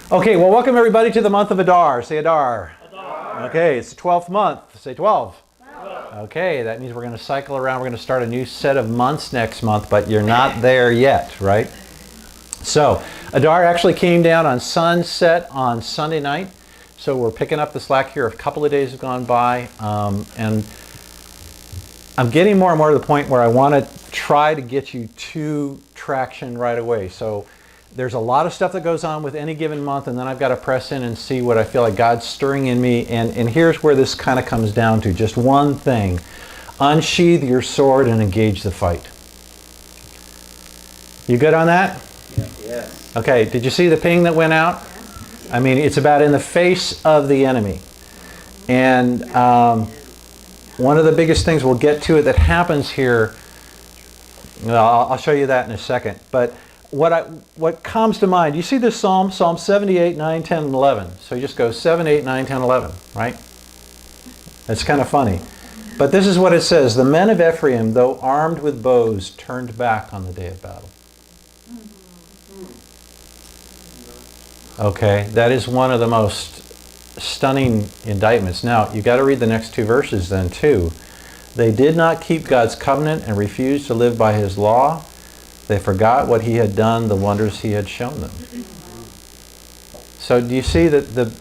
Okay, well, welcome everybody to the month of Adar. Say Adar. Adar. Okay, it's the 12th month. Say 12. 12. Okay, that means we're going to cycle around. We're going to start a new set of months next month, but you're not there yet, right? So, Adar actually came down on sunset on Sunday night. So we're picking up the slack here. A couple of days have gone by, and I'm getting more and more to the point where I want to try to get you to traction right away. So there's a lot of stuff that goes on with any given month, and then I've got to press in and see what I feel like God's stirring in me. And here's where this kind of comes down to. Just one thing. Unsheathe your sword and engage the fight. You good on that? Yes. Okay, did you see the ping that went out? I mean, it's about in the face of the enemy. And one of the biggest things, we'll get to it, that happens here, well, I'll show you that in a second. But what comes to mind, you see this psalm, Psalm 78, 9, 10, and 11. So you just go 7, 8, 9, 10, 11, right? It's kind of funny. But this is what it says. The men of Ephraim, though armed with bows, turned back on the day of battle. Okay, that is one of the most stunning indictments. Now, you got to read the next two verses then too. They did not keep God's covenant and refused to live by his law. They forgot what he had done, the wonders he had shown them. So do you see that the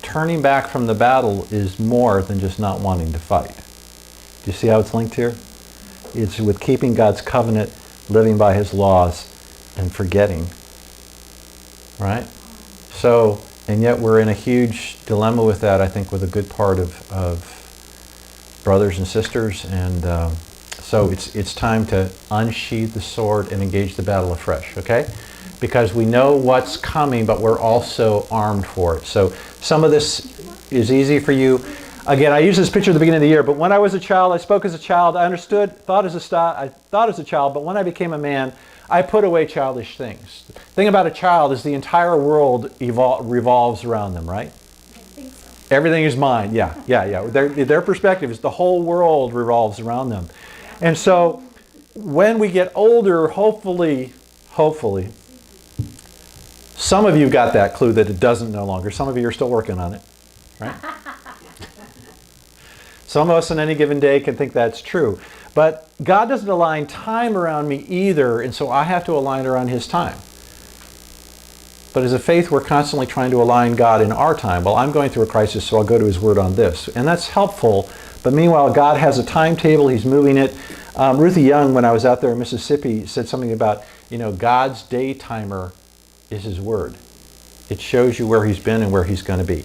turning back from the battle is more than just not wanting to fight? Do you see how it's linked here? It's with keeping God's covenant, living by his laws, and forgetting. Right? So, and yet we're in a huge dilemma with that, I think, with a good part of brothers and sisters. And so it's time to unsheathe the sword and engage the battle afresh, okay? Because we know what's coming, but we're also armed for it. So some of this is easy for you. Again, I used this picture at the beginning of the year, but when I was a child, I spoke as a child, I understood, I thought as a child, but when I became a man, I put away childish things. The thing about a child is the entire world revolves around them, right? I think so. Everything is mine, yeah. Their perspective is the whole world revolves around them. And so when we get older, hopefully, some of you got that clue that it doesn't no longer. Some of you are still working on it, right? Some of us on any given day can think that's true. But God doesn't align time around me either, and so I have to align around his time. But as a faith, we're constantly trying to align God in our time. Well, I'm going through a crisis, so I'll go to his word on this. And that's helpful, but meanwhile, God has a timetable, he's moving it. Ruthie Young, when I was out there in Mississippi, said something about, God's day timer is his word. It shows you where he's been and where he's going to be.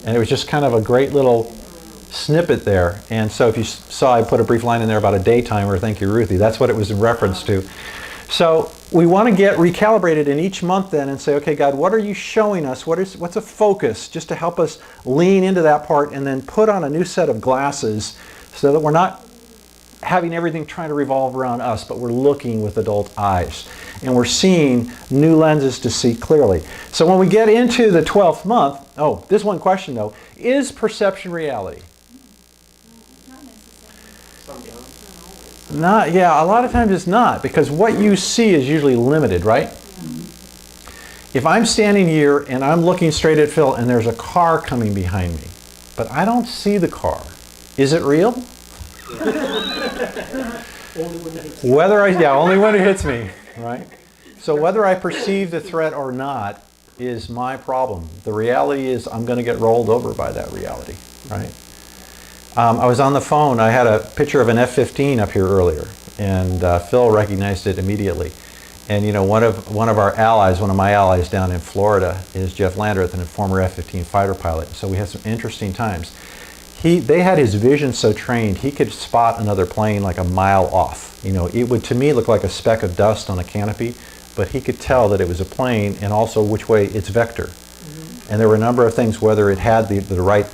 And it was just kind of a great little snippet there. And so if you saw, I put a brief line in there about a day timer. Thank you, Ruthie. That's what it was in reference to. So we want to get recalibrated in each month then and say, okay, God, what are you showing us? What's a focus just to help us lean into that part and then put on a new set of glasses so that we're not having everything trying to revolve around us, but we're looking with adult eyes. And we're seeing new lenses to see clearly. So when we get into the 12th month, this one question though, is perception reality? A lot of times it's not, because what you see is usually limited, right? If I'm standing here and I'm looking straight at Phil and there's a car coming behind me, but I don't see the car, is it real? Only when it hits me, right? So whether I perceive the threat or not is my problem. The reality is I'm going to get rolled over by that reality, right? I was on the phone. I had a picture of an F-15 up here earlier, and Phil recognized it immediately. And one of our allies, one of my allies down in Florida, is Jeff Landreth, a former F-15 fighter pilot. So we had some interesting times. They had his vision so trained he could spot another plane like a mile off. It would to me look like a speck of dust on a canopy, but he could tell that it was a plane and also which way its vector. And there were a number of things, whether it had the right.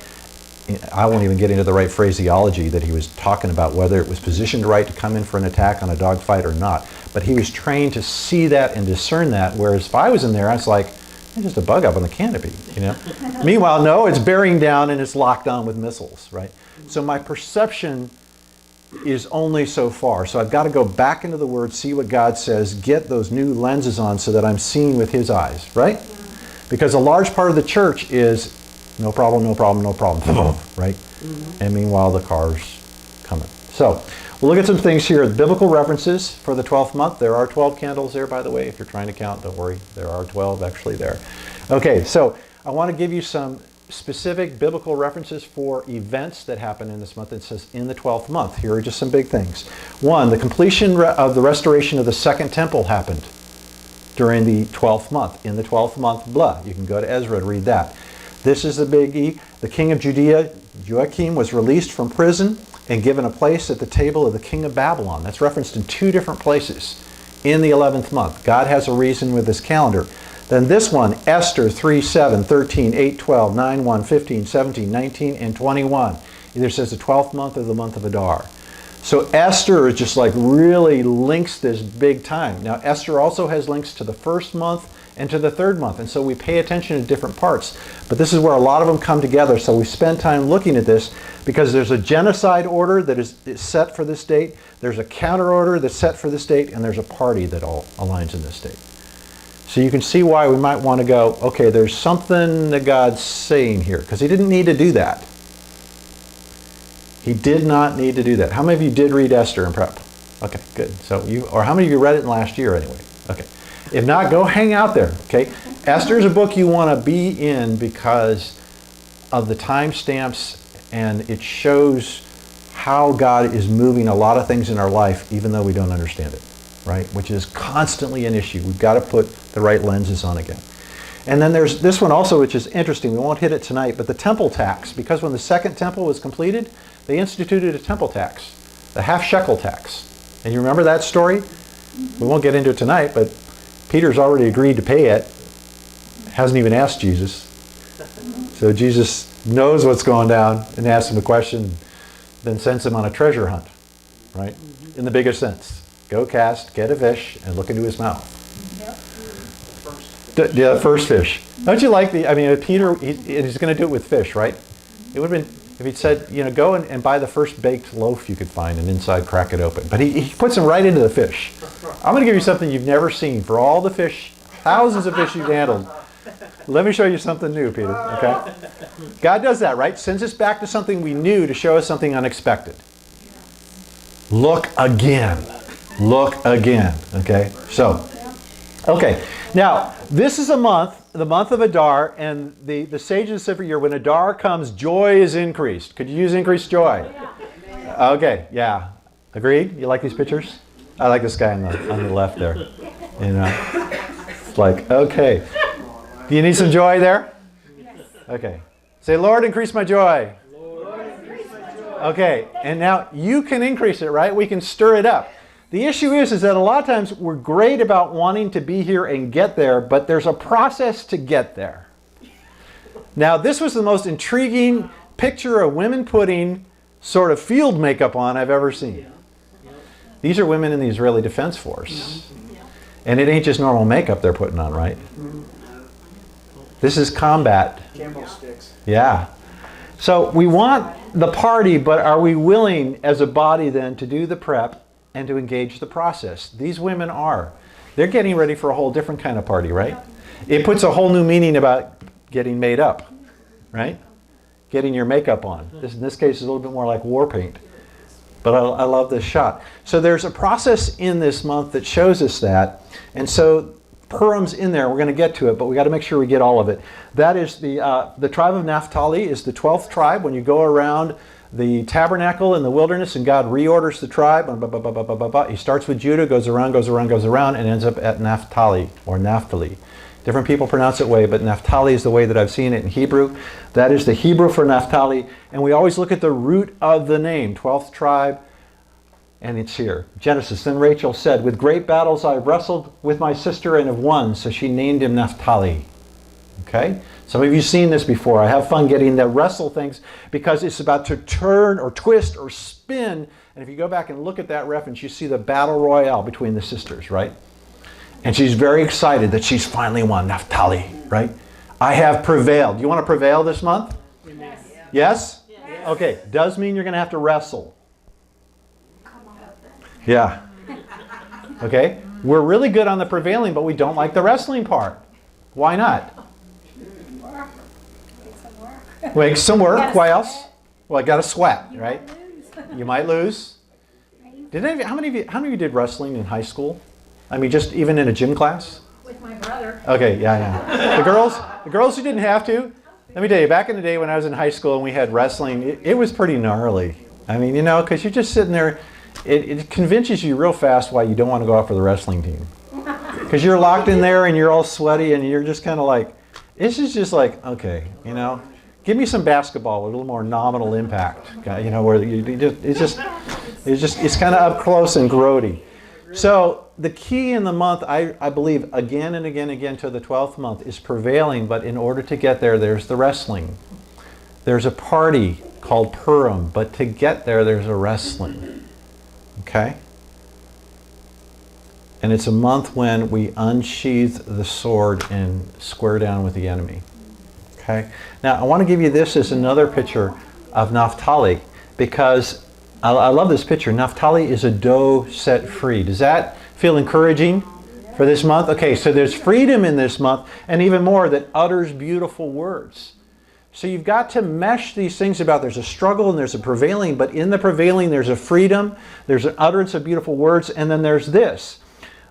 I won't even get into the right phraseology that he was talking about, whether it was positioned right to come in for an attack on a dogfight or not. But he was trained to see that and discern that, whereas if I was in there, I was like, it's just a bug up on the canopy, Meanwhile, no, it's bearing down and it's locked on with missiles, right? So my perception is only so far. So I've got to go back into the Word, see what God says, get those new lenses on so that I'm seeing with His eyes, right? Because a large part of the church is no problem, no problem, no problem, right? And meanwhile, the car's coming. So we'll look at some things here. Biblical references for the 12th month. There are 12 candles there, by the way. If you're trying to count, don't worry. There are 12 actually there. Okay, so I want to give you some specific biblical references for events that happen in this month. It says in the 12th month. Here are just some big things. One, the completion of the restoration of the second temple happened during the 12th month. In the 12th month, blah. You can go to Ezra to read that. This is the biggie. The king of Judea, Joachim, was released from prison and given a place at the table of the king of Babylon. That's referenced in 2 different places in the 11th month. God has a reason with this calendar. Then this one, Esther 3, 7, 13, 8, 12, 9, 1, 15, 17, 19, and 21. Either says the 12th month or the month of Adar. So Esther is just like really links this big time. Now Esther also has links to the first month and to the 3rd month. And so we pay attention to different parts. But this is where a lot of them come together. So we spend time looking at this because there's a genocide order that is set for this date. There's a counter order that's set for this date. And there's a party that all aligns in this date. So you can see why we might want to go, okay, there's something that God's saying here. Because He didn't need to do that. He did not need to do that. How many of you did read Esther in prep? Okay, good. So or how many of you read it in last year anyway? Okay. If not, go hang out there, okay? Esther is a book you want to be in because of the timestamps, and it shows how God is moving a lot of things in our life even though we don't understand it, right? Which is constantly an issue. We've got to put the right lenses on again. And then there's this one also, which is interesting. We won't hit it tonight, but the temple tax. Because when the second temple was completed, they instituted a temple tax, the half shekel tax. And you remember that story? We won't get into it tonight, but Peter's already agreed to pay it. Hasn't even asked Jesus. So Jesus knows what's going down and asks him a question, then sends him on a treasure hunt, right? In the biggest sense. Go cast, get a fish, and look into his mouth. Yeah, first fish. Don't you like Peter, he's going to do it with fish, right? It would have been, if he'd said, go and buy the first baked loaf you could find and inside crack it open. But he puts him right into the fish. I'm going to give you something you've never seen. For all the fish, thousands of fish you've handled, let me show you something new, Peter, okay? God does that, right? Sends us back to something we knew to show us something unexpected. Look again. Look again, okay? So, okay. Now, this is a month, the month of Adar, and the sages said for year, when Adar comes, joy is increased. Could you use increased joy? Okay, yeah. Agreed? You like these pictures? I like this guy on the left there. It's like, okay. Do you need some joy there? Okay. Say, Lord, increase my joy. Lord, increase my joy. Okay, and now you can increase it, right? We can stir it up. The issue is that a lot of times we're great about wanting to be here and get there, but there's a process to get there. Now, this was the most intriguing picture of women putting sort of field makeup on I've ever seen. These are women in the Israeli Defense Force. And it ain't just normal makeup they're putting on, right? This is combat. Candlesticks. Yeah. So we want the party, but are we willing as a body then to do the prep and to engage the process? These women are. They're getting ready for a whole different kind of party, right? It puts a whole new meaning about getting made up, right? Getting your makeup on. In this case, is a little bit more like war paint. But I love this shot. So there's a process in this month that shows us that. And so Purim's in there. We're going to get to it, but we got to make sure we get all of it. That is the tribe of Naphtali is the 12th tribe. When you go around the tabernacle in the wilderness and God reorders the tribe, he starts with Judah, goes around, and ends up at Naphtali or Naphtali. Different people pronounce it way, but Naphtali is the way that I've seen it in Hebrew. That is the Hebrew for Naphtali. And we always look at the root of the name, 12th tribe, and it's here. Genesis, then Rachel said, with great battles I wrestled with my sister and have won, so she named him Naphtali. Okay? Some of you have seen this before. I have fun getting the wrestle things because it's about to turn or twist or spin. And if you go back and look at that reference, you see the battle royale between the sisters, right? And she's very excited that she's finally won, Naphtali, right? I have prevailed. You want to prevail this month? Yes. Yes? Yes? Okay. Does mean you're going to have to wrestle. Yeah. Okay? We're really good on the prevailing, but we don't like the wrestling part. Why not? Make some work. Why else? Well, I got to sweat, right? You might lose. How many of you did wrestling in high school? I mean, just even in a gym class? With my brother. Okay, yeah. The girls who didn't have to, let me tell you, back in the day when I was in high school and we had wrestling, it was pretty gnarly. I mean, because you're just sitting there, it convinces you real fast why you don't want to go out for the wrestling team. Because you're locked in there and you're all sweaty and you're just kind of like, this is just like, okay, give me some basketball with a little more nominal impact. Where it's kind of up close and grody. So the key in the month, I believe, again and again and again to the 12th month is prevailing, but in order to get there, there's the wrestling. There's a party called Purim, but to get there, there's a wrestling. Okay? And it's a month when we unsheathe the sword and square down with the enemy. Okay? Now, I want to give you this as another picture of Naphtali, because I love this picture. Naphtali is a doe set free. Does that feel encouraging for this month? Okay, so there's freedom in this month, and even more, that utters beautiful words. So you've got to mesh these things about there's a struggle and there's a prevailing, but in the prevailing there's a freedom, there's an utterance of beautiful words, and then there's this.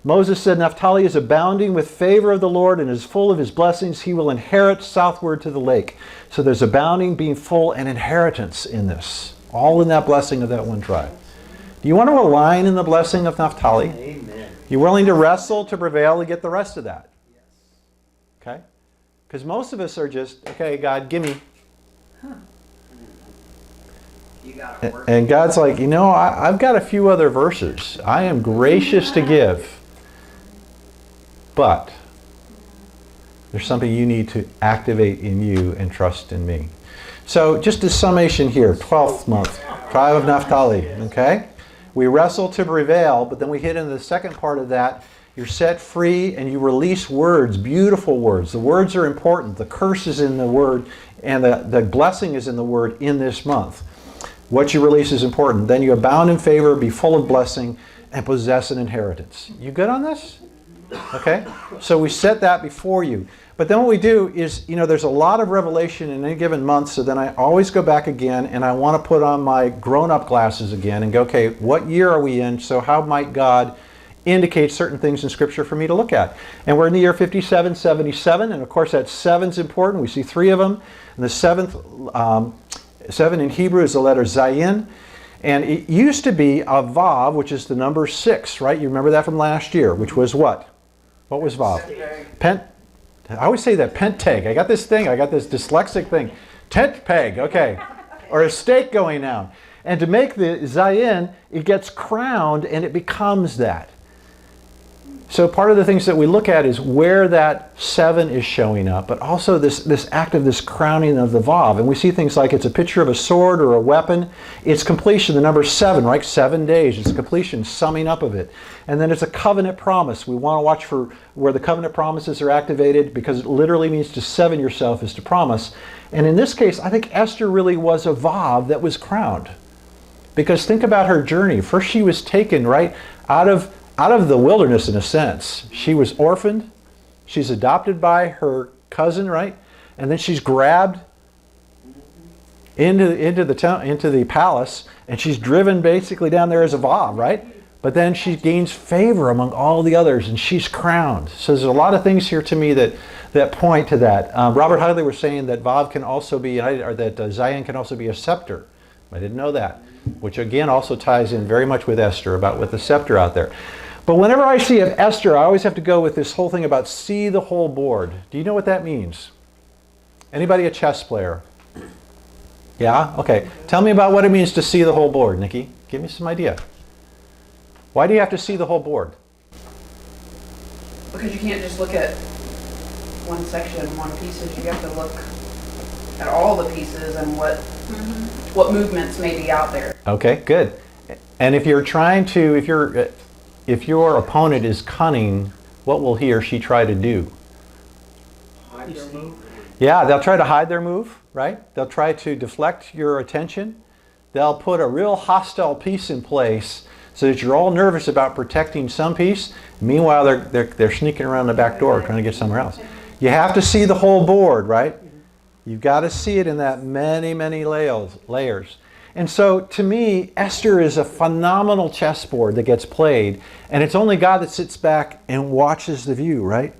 Moses said, Naphtali is abounding with favor of the Lord and is full of his blessings. He will inherit southward to the lake. So there's abounding, being full, and inheritance in this. All in that blessing of that one tribe. Do you want to align in the blessing of Naphtali? Amen. You willing to wrestle to prevail to get the rest of that? Okay? Because most of us are just, okay, God, give me. And God's like, I've got a few other verses. I am gracious to give. But there's something you need to activate in you and trust in me. So just a summation here, 12th month, tribe of Naphtali, okay? We wrestle to prevail, but then we hit into the second part of that. You're set free and you release words, beautiful words. The words are important. The curse is in the word and the blessing is in the word in this month. What you release is important. Then you abound in favor, be full of blessing, and possess an inheritance. You good on this? Okay? So we set that before you. But then what we do is, there's a lot of revelation in any given month, so then I always go back again and I want to put on my grown-up glasses again and go, okay, what year are we in? So how might God indicate certain things in Scripture for me to look at? And we're in the year 5777, and of course that 7's important. We see 3 of them. And the 7th, 7 in Hebrew is the letter Zayin. And it used to be a Vav, which is the number 6, right? You remember that from last year, which was what? What was Vav? I always say that, penteg. I got this dyslexic thing. Tent peg, okay. Or a stake going down. And to make the Zayin, it gets crowned and it becomes that. So part of the things that we look at is where that 7 is showing up, but also this act of this crowning of the Vav. And we see things like it's a picture of a sword or a weapon. It's completion, the number 7, right? 7 days. It's completion, summing up of it. And then it's a covenant promise. We want to watch for where the covenant promises are activated because it literally means to seven yourself is to promise. And in this case, I think Esther really was a Vav that was crowned. Because think about her journey. First she was taken, right, out of the wilderness in a sense. She was orphaned. She's adopted by her cousin, right? And then she's grabbed into the palace, and she's driven basically down there as a Vav, right? But then she gains favor among all the others, and she's crowned. So there's a lot of things here to me that point to that. Robert Hudley was saying that Vav can also be, or that Zion can also be a scepter. I didn't know that, which again also ties in very much with Esther, about with the scepter out there. But whenever I see of Esther, I always have to go with this whole thing about see the whole board. Do you know what that means? Anybody a chess player? Yeah? Okay. Tell me about what it means to see the whole board, Nikki. Give me some idea. Why do you have to see the whole board? Because you can't just look at one section, one pieces. You have to look at all the pieces and what movements may be out there. Okay, good. And if you're trying to, if your opponent is cunning, what will he or she try to do? Hide their move. Yeah, they'll try to hide their move, right? They'll try to deflect your attention. They'll put a real hostile piece in place so that you're all nervous about protecting some piece. Meanwhile, they're sneaking around the back door trying to get somewhere else. You have to see the whole board, right? You've got to see it in that many layers. And so, to me, Esther is a phenomenal chessboard that gets played, and it's only God that sits back and watches the view, right?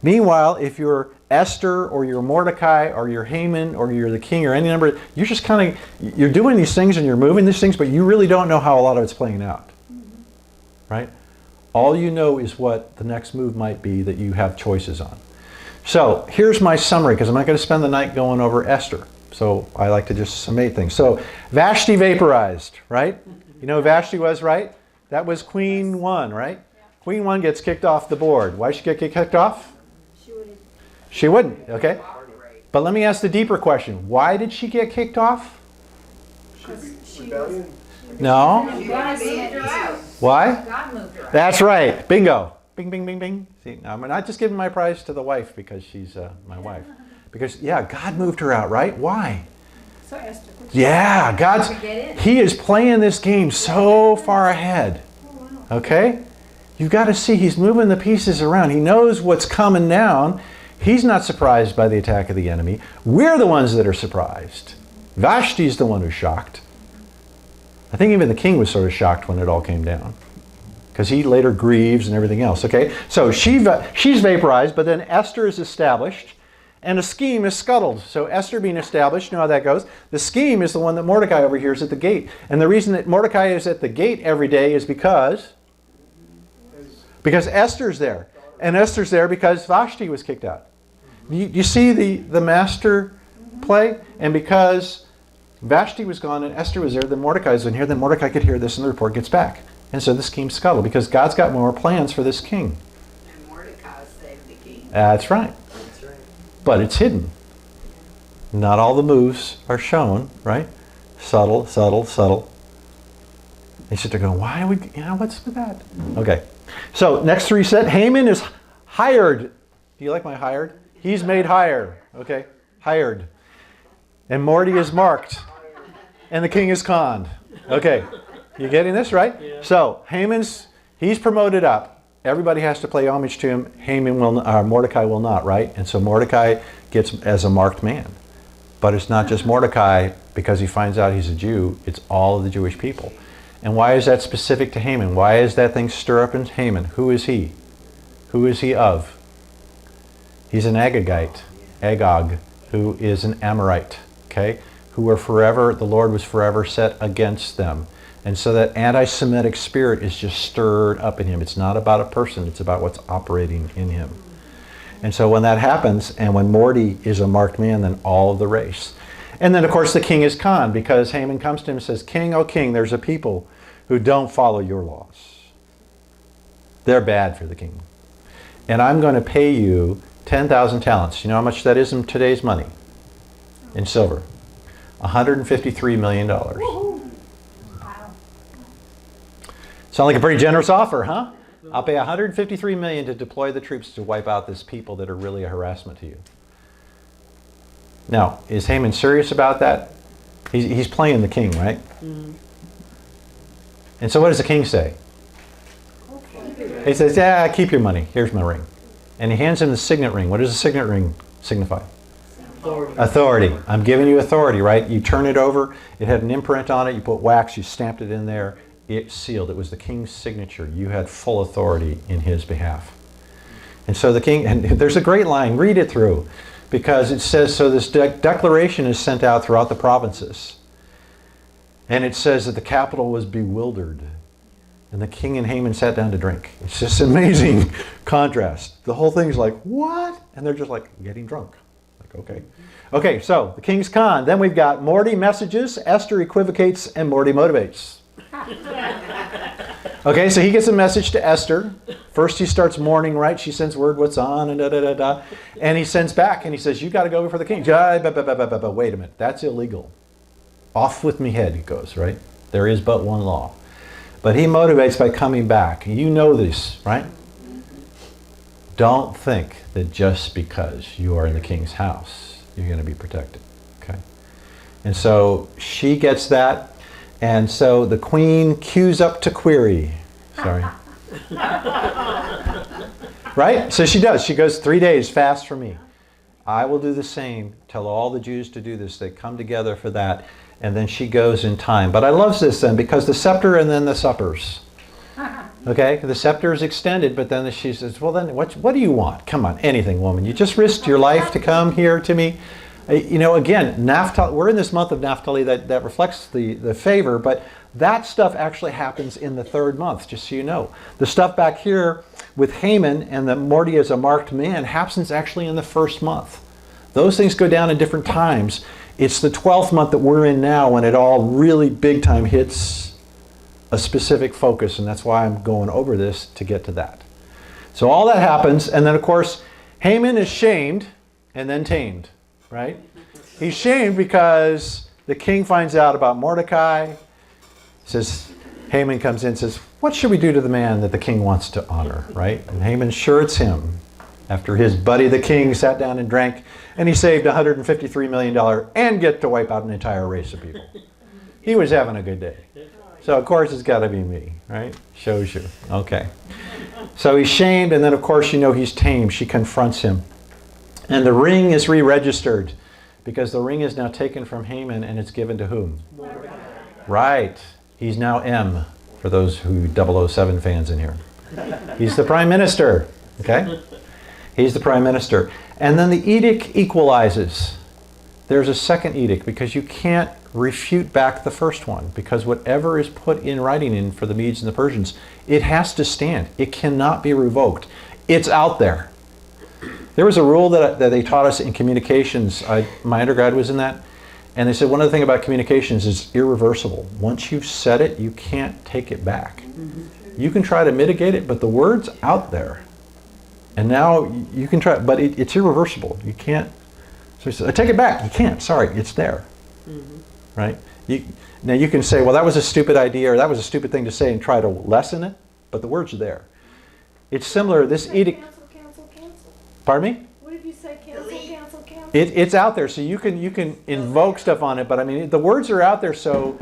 Meanwhile, if you're Esther or you're Mordecai or you're Haman or you're the king or any number, you're just kind of, you're doing these things and you're moving these things, but you really don't know how a lot of it's playing out, right? All you know is what the next move might be that you have choices on. So here's my summary, because I'm not going to spend the night going over Esther. So I like to just summate things. So Vashti vaporized, right? You know who Vashti was, right? That was Queen 1, right? Queen 1 gets kicked off the board. Why should she get kicked off? She wouldn't, okay? But let me ask the deeper question. Why did she get kicked off? Rebellion. No? God moved her out. Why? God moved her out. That's right. Bingo. Bing, bing, bing, bing. See, I'm not just giving my prize to the wife because she's my wife. Because, yeah, God moved her out, right? Why? So Esther. Yeah, He is playing this game so far ahead. Okay? You've got to see He's moving the pieces around. He knows what's coming down. He's not surprised by the attack of the enemy. We're the ones that are surprised. Vashti's the one who's shocked. I think even the king was sort of shocked when it all came down, because he later grieves and everything else. Okay, so she's vaporized, but then Esther is established, and a scheme is scuttled. So Esther being established, you know how that goes. The scheme is the one that Mordecai overhears at the gate, and the reason that Mordecai is at the gate every day is because Esther's there, and Esther's there because Vashti was kicked out. You see the master play, and because Vashti was gone and Esther was there, then Mordecai's in here, then Mordecai could hear this and the report gets back. And so the scheme's scuttled because God's got more plans for this king. And Mordecai saved the king. That's right. That's right. But it's hidden. Not all the moves are shown, right? Subtle, subtle, subtle. They sit there going, why would, what's with that? Okay. So next three set, Haman is hired. Do you like my hired? He's made higher. Okay. Hired. And Morty is marked. And the king is conned. Okay. You getting this, right? Yeah. So he's promoted up. Everybody has to pay homage to him. Mordecai will not, right? And so Mordecai gets as a marked man. But it's not just Mordecai because he finds out he's a Jew. It's all of the Jewish people. And why is that specific to Haman? Why is that thing stir up in Haman? Who is he? Who is he of? He's an Agag, who is an Amorite, okay? Who were forever, the Lord was forever set against them. And so that anti-Semitic spirit is just stirred up in him. It's not about a person, it's about what's operating in him. And so when that happens, and when Morty is a marked man, then all of the race. And then of course the king is conned, because Haman comes to him and says, King, oh king, there's a people who don't follow your laws. They're bad for the king. And I'm going to pay you 10,000 talents. You know how much that is in today's money? In silver. $153 million. Wow. Sound like a pretty generous offer, huh? I'll pay $153 million to deploy the troops to wipe out this people that are really a harassment to you. Now, is Haman serious about that? He's playing the king, right? Mm-hmm. And so what does the king say? Okay. He says, yeah, keep your money. Here's my ring. And he hands him the signet ring. What does the signet ring signify? Authority. Authority. I'm giving you authority, right? You turn it over. It had an imprint on it. You put wax. You stamped it in there. It's sealed. It was the king's signature. You had full authority in his behalf. And so the king, and there's a great line. Read it through. Because it says, so this declaration is sent out throughout the provinces. And it says that the capital was bewildered. And the king and Haman sat down to drink. It's just amazing contrast. The whole thing's like, what? And they're just like getting drunk. Like, okay. Okay, so the king's con. Then we've got Morty messages, Esther equivocates, and Morty motivates. Okay, so he gets a message to Esther. First he starts mourning, right? She sends word what's on, and da-da-da-da. And he sends back, and he says, you got to go before the king. Wait a minute, that's illegal. Off with me head, he goes, right? There is but one law. But he motivates by coming back. You know this, right? Don't think that just because you are in the king's house, you're going to be protected, okay? And so she gets that. And so the queen queues up to query. Sorry. Right? So she does. She goes 3 days, fast for me. I will do the same. Tell all the Jews to do this. They come together for that. And then she goes in time. But I love this then because the scepter and then the suppers. Okay? The scepter is extended, but then she says, well then, what do you want? Come on, anything, woman. You just risked your life to come here to me. You know, again, Naphtali, we're in this month of Naphtali that reflects the favor, but that stuff actually happens in the 3rd month, just so you know. The stuff back here with Haman and the Morty as a marked man happens actually in the 1st month. Those things go down in different times. It's the 12th month that we're in now when it all really big time hits a specific focus, and that's why I'm going over this to get to that. So all that happens, and then of course, Haman is shamed and then tamed, right? He's shamed because the king finds out about Mordecai. Says, Haman comes in and says, what should we do to the man that the king wants to honor, right? And Haman's sure it's him. After his buddy the king sat down and drank, and he saved $153 million and get to wipe out an entire race of people. He was having a good day. So of course it's got to be me, right? Shows you. Okay. So he's shamed, and then of course you know he's tamed. She confronts him. And the ring is re-registered because the ring is now taken from Haman and it's given to whom? Right. He's now M, for those who 007 fans in here. He's the prime minister. Okay? He's the prime minister. And then the edict equalizes. There's a second edict because you can't refute back the first one, because whatever is put in writing in for the Medes and the Persians, it has to stand. It cannot be revoked. It's out there. There was a rule that they taught us in communications. My undergrad was in that. And they said one of the things about communications is irreversible. Once you've said it, you can't take it back. You can try to mitigate it, but the word's out there. And now you can try, but it's irreversible. You can't. So he said, I take it back. You can't. Sorry, it's there. Right? Now you can say, well, that was a stupid idea, or that was a stupid thing to say, and try to lessen it, but the word's there. It's similar. This edict. Cancel. Pardon me? What did you say? Cancel. It's out there, so you can invoke stuff on it, but I mean the words are out there. So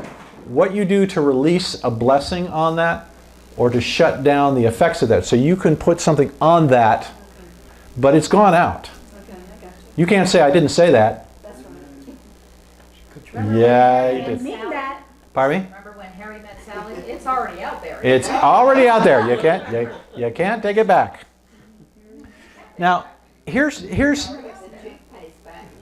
what you do to release a blessing on that, or to shut down the effects of that, so you can put something on that, but it's gone out. Okay, I got you. You can't say I didn't say that. That's right. Yeah, you I didn't did. mean that. Pardon me? Remember when Harry met Sally? It's already out there. It's already out there. You can't take it back. Now, here's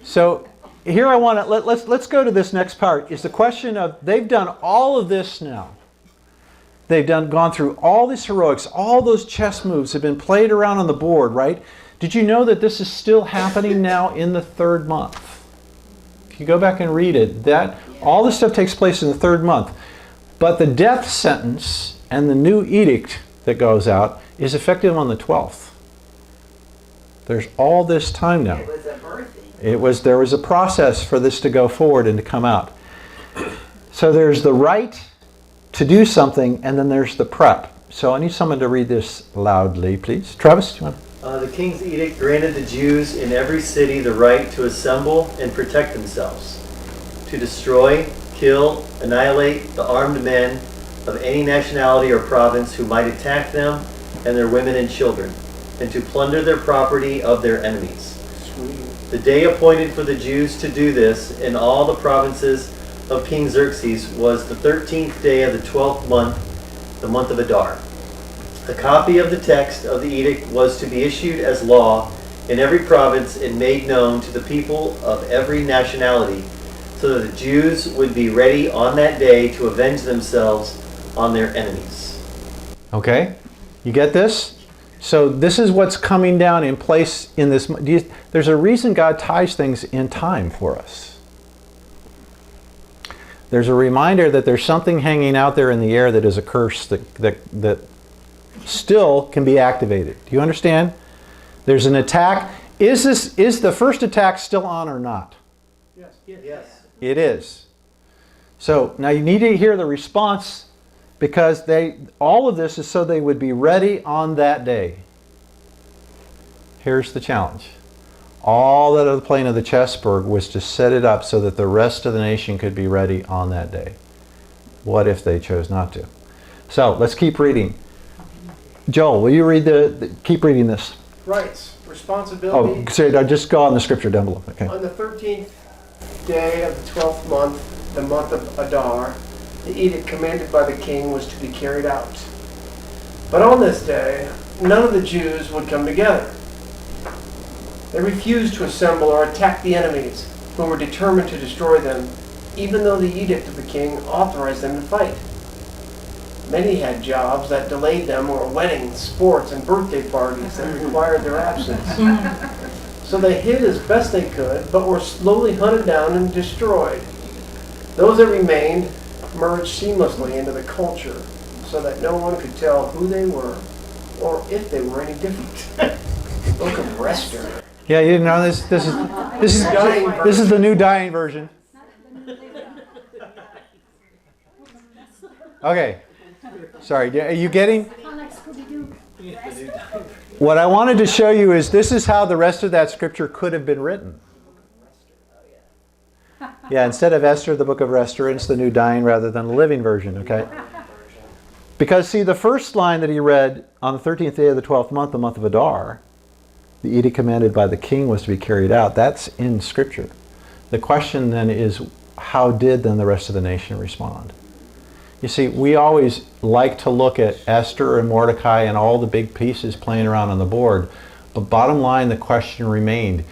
so here I want to let's go to this next part. Is the question of they've done all of this now. They've gone through all these heroics, all those chess moves have been played around on the board, right? Did you know that this is still happening now in the 3rd month? If you go back and read it, that all this stuff takes place in the 3rd month. But the death sentence and the new edict that goes out is effective on the 12th. There's all this time now. It was a birthing. There was a process for this to go forward and to come out. So there's the right to do something, and then there's the prep. So I need someone to read this loudly, please. Travis, do you want? The king's edict granted the Jews in every city the right to assemble and protect themselves, to destroy, kill, annihilate the armed men of any nationality or province who might attack them and their women and children, and to plunder their property of their enemies. The day appointed for the Jews to do this in all the provinces of King Xerxes was the 13th day of the 12th month, the month of Adar. A copy of the text of the edict was to be issued as law in every province and made known to the people of every nationality, so that the Jews would be ready on that day to avenge themselves on their enemies. Okay, you get this? So this is what's coming down in place in this. There's a reason God ties things in time for us. There's a reminder that there's something hanging out there in the air that is a curse that still can be activated. Do you understand? There's an attack. Is the first attack still on or not? Yes. It is. So now you need to hear the response, because all of this is so they would be ready on that day. Here's the challenge. All that of the plane of the chessboard was to set it up so that the rest of the nation could be ready on that day. What if they chose not to? So let's keep reading. Joel, will you read keep reading this? Rights, responsibility. Oh, so just go on the scripture down below. Okay. On the 13th day of the 12th month, the month of Adar, the edict commanded by the king was to be carried out. But on this day, none of the Jews would come together. They refused to assemble or attack the enemies, who were determined to destroy them, even though the edict of the king authorized them to fight. Many had jobs that delayed them, or weddings, sports, and birthday parties that required their absence. So they hid as best they could, but were slowly hunted down and destroyed. Those that remained merged seamlessly into the culture, so that no one could tell who they were, or if they were any different. Book of Esther. Yeah, you didn't know this. This is the new dying version. Okay. Sorry. Are you getting? What I wanted to show you is this is how the rest of that scripture could have been written. Yeah, instead of Esther, the book of Esther, it's the new dying rather than the living version, okay? Because, see, the first line that he read, on the 13th day of the 12th month, the month of Adar, the edict commanded by the king was to be carried out. That's in Scripture. The question then is, how did then the rest of the nation respond? You see, we always like to look at Esther and Mordecai and all the big pieces playing around on the board. But bottom line, the question remained,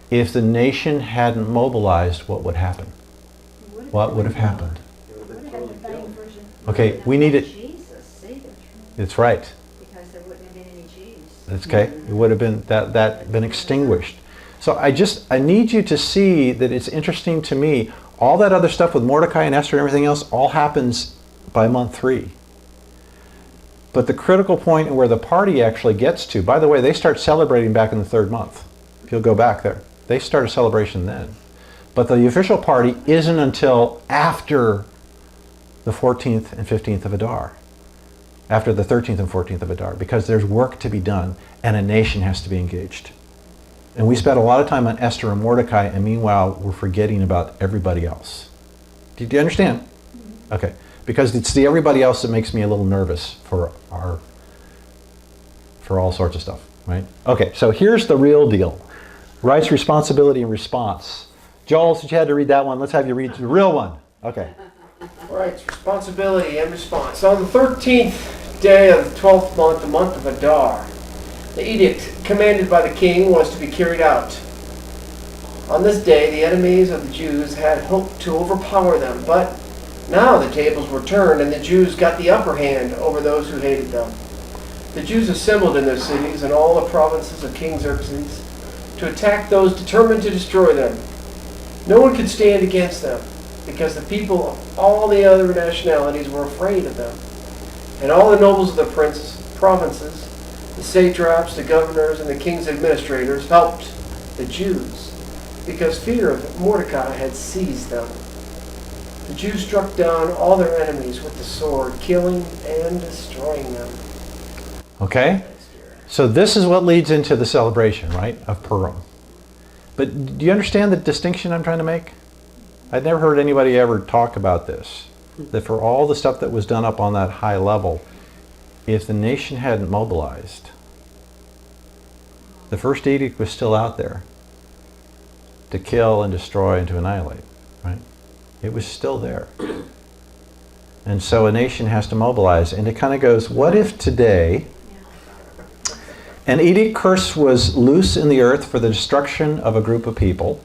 if the nation hadn't mobilized, what would happen? What would have happened? Okay, we need it. It's right. Because there wouldn't have been any Jews. That's okay. It would have been that been extinguished. So I need you to see that it's interesting to me. All that other stuff with Mordecai and Esther and everything else all happens by month 3. But the critical point and where the party actually gets to, by the way, they start celebrating back in the 3rd month. If you'll go back there. They start a celebration then. But the official party isn't until after the 14th and 15th of Adar. After the 13th and 14th of Adar. Because there's work to be done and a nation has to be engaged. And we spent a lot of time on Esther and Mordecai, and meanwhile we're forgetting about everybody else. Do you understand? Okay. Because it's the everybody else that makes me a little nervous for all sorts of stuff, right? Okay, so here's the real deal. Rights, responsibility, and response. Joel, since you had to read that one, let's have you read the real one. Okay. Rights, responsibility, and response. On the 13th day of the 12th month, the month of Adar, the edict commanded by the king was to be carried out. On this day, the enemies of the Jews had hoped to overpower them, but now the tables were turned and the Jews got the upper hand over those who hated them. The Jews assembled in their cities and all the provinces of King Xerxes to attack those determined to destroy them. No one could stand against them because the people of all the other nationalities were afraid of them. And all the nobles of the provinces, the satraps, the governors, and the king's administrators helped the Jews because fear of Mordecai had seized them. The Jews struck down all their enemies with the sword, killing and destroying them. Okay? So this is what leads into the celebration, right, of Purim. But do you understand the distinction I'm trying to make? I'd never heard anybody ever talk about this. That for all the stuff that was done up on that high level, if the nation hadn't mobilized, the first edict was still out there to kill and destroy and to annihilate, right? It was still there. And so a nation has to mobilize. And it kind of goes, what if today an edict curse was loose in the earth for the destruction of a group of people,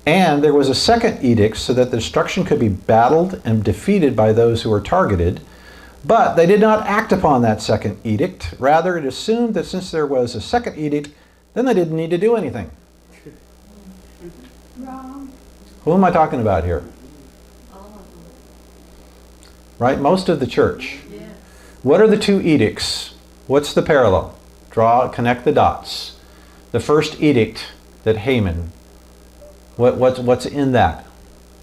and there was a second edict so that the destruction could be battled and defeated by those who were targeted, but they did not act upon that second edict. Rather, it assumed that since there was a second edict, then they didn't need to do anything. Wrong. Who am I talking about here? Right? Most of the church. Yes. What are the two edicts? What's the parallel? Connect the dots. The first edict that Haman, what's in that?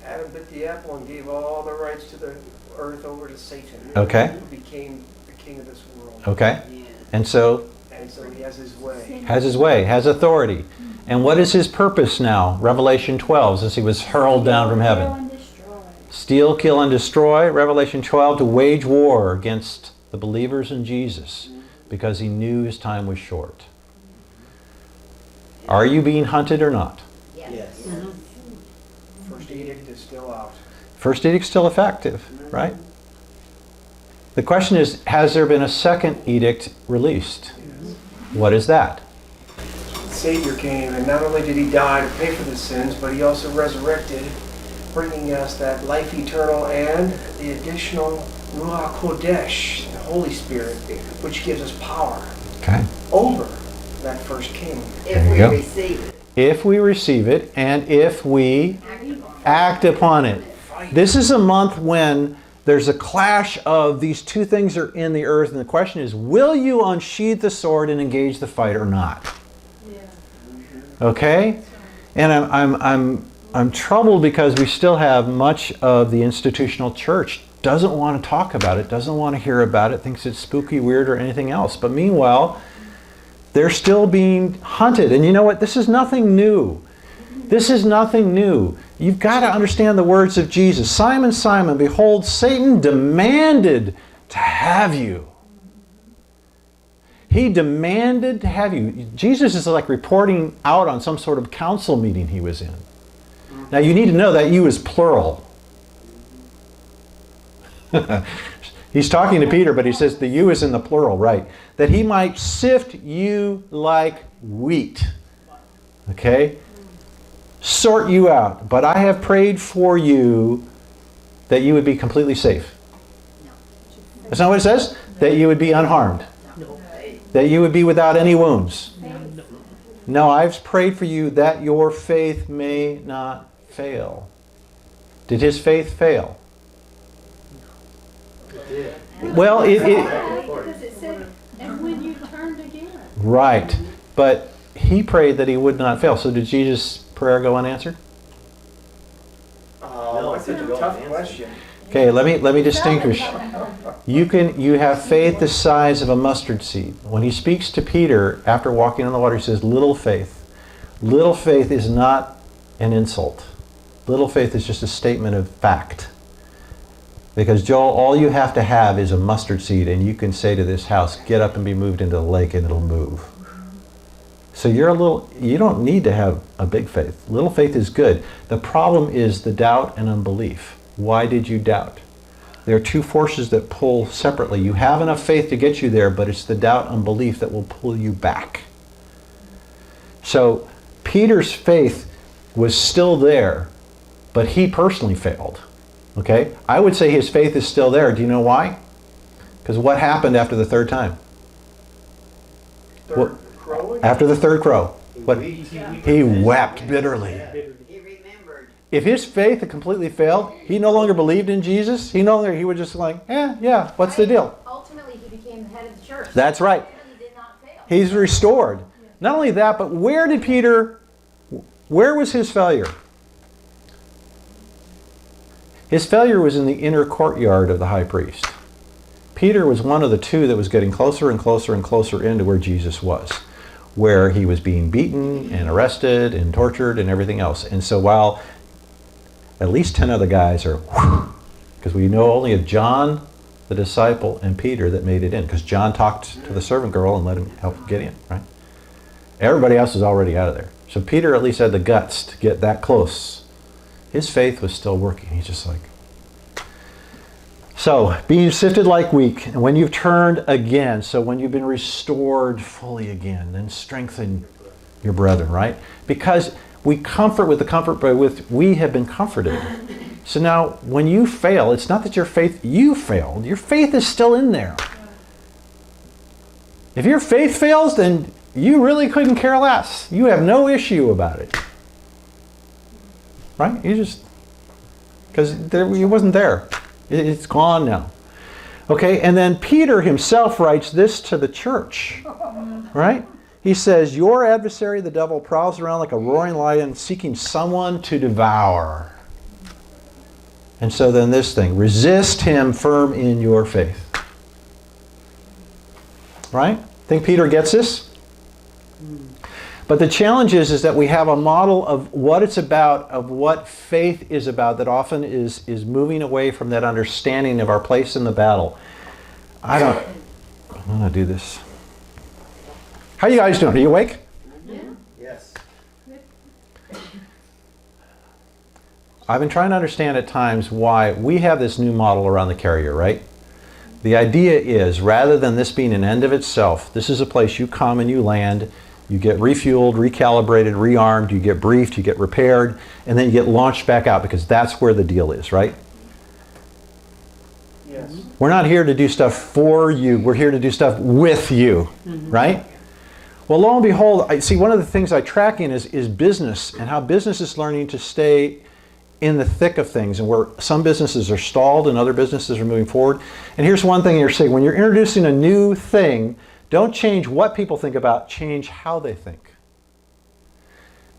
Adam bit the apple and gave all the rights to the earth over to Satan. Okay. Who became the king of this world. Okay. And so he has his way. has his way, has authority. And what is his purpose now? Revelation 12, since he was hurled down from heaven. Steal, kill, and destroy. Revelation 12, to wage war against the believers in Jesus because he knew his time was short. Are you being hunted or not? Yes. First edict is still out. First edict's still effective, right? The question is, has there been a second edict released? What is that? Savior came, and not only did he die to pay for the sins, but he also resurrected, bringing us that life eternal and the additional Ruach Kodesh, the Holy Spirit, which gives us power Okay. over that first king. There If you we go. receive it. If we receive it and if we act upon it. This is a month when there's a clash of these two things are in the earth, and the question is, will you unsheathe the sword and engage the fight or not? Okay? And I'm troubled because we still have much of the institutional church doesn't want to talk about it, doesn't want to hear about it, thinks it's spooky, weird, or anything else. But meanwhile, they're still being hunted. And you know what? This is nothing new. This is nothing new. You've got to understand the words of Jesus. Simon, Simon, behold, Satan demanded to have you. He demanded to have you. Jesus is like reporting out on some sort of council meeting he was in. Now you need to know that you is plural. He's talking to Peter, but he says the you is in the plural, right? That he might sift you like wheat. Okay? Sort you out. But I have prayed for you that you would be completely safe. That's not what it says? That you would be unharmed. That you would be without any wounds. No, I've prayed for you that your faith may not fail. Did his faith fail? Well, Because it said, and when you turned again. right. But he prayed that he would not fail. So did Jesus' prayer go unanswered? No, That's a it's a tough answer. question. Okay, let me distinguish. You have faith the size of a mustard seed. When he speaks to Peter after walking on the water, he says, little faith. Little faith is not an insult. Little faith is just a statement of fact. Because Joel, all you have to have is a mustard seed, and you can say to this house, get up and be moved into the lake, and it'll move. So you don't need to have a big faith. Little faith is good. The problem is the doubt and unbelief. Why did you doubt? There are two forces that pull separately. You have enough faith to get you there, but it's the doubt and unbelief that will pull you back. So Peter's faith was still there, but he personally failed. Okay? I would say his faith is still there. Do you know why? Because what happened after the third time? Third crowing? After the third crow, what? He wept bitterly. He remembered. If his faith had completely failed, he no longer believed in Jesus. He would just like, yeah, what's the deal? Ultimately, he became the head of the church. That's right. Ultimately, he did not fail. He's restored. Not only that, but where was his failure? His failure was in the inner courtyard of the high priest. Peter was one of the two that was getting closer and closer and closer into where Jesus was, where he was being beaten and arrested and tortured and everything else. And so while at least 10 other guys are, because we know only of John, the disciple, and Peter that made it in, because John talked to the servant girl and let him help get in, right? Everybody else is already out of there. So Peter at least had the guts to get that close. His faith was still working. He's just like... So, being sifted like wheat, and when you've turned again, so when you've been restored fully again, then strengthen your brethren, right? Because we comfort with the comfort by which we have been comforted. So now, when you fail, it's not that you failed. Your faith is still in there. If your faith fails, then you really couldn't care less. You have no issue about it. Right? You just... Because it wasn't there. It's gone now. Okay, and then Peter himself writes this to the church. Right? He says, your adversary, the devil, prowls around like a roaring lion seeking someone to devour. And so then this thing, resist him firm in your faith. Right? Think Peter gets this? But the challenge is that we have a model of what it's about, of what faith is about, that often is moving away from that understanding of our place in the battle. I'm going to do this. How are you guys doing? Are you awake? Yes. I've been trying to understand at times why we have this new model around the carrier, right? The idea is, rather than this being an end of itself, this is a place you come and you land, you get refueled, recalibrated, rearmed, you get briefed, you get repaired, and then you get launched back out, because that's where the deal is, right? Yes. We're not here to do stuff for you. We're here to do stuff with you, right? Well, lo and behold, I see one of the things I track in is business, and how business is learning to stay in the thick of things, and where some businesses are stalled and other businesses are moving forward. And here's one thing you're saying: when you're introducing a new thing, don't change what people think about, change how they think.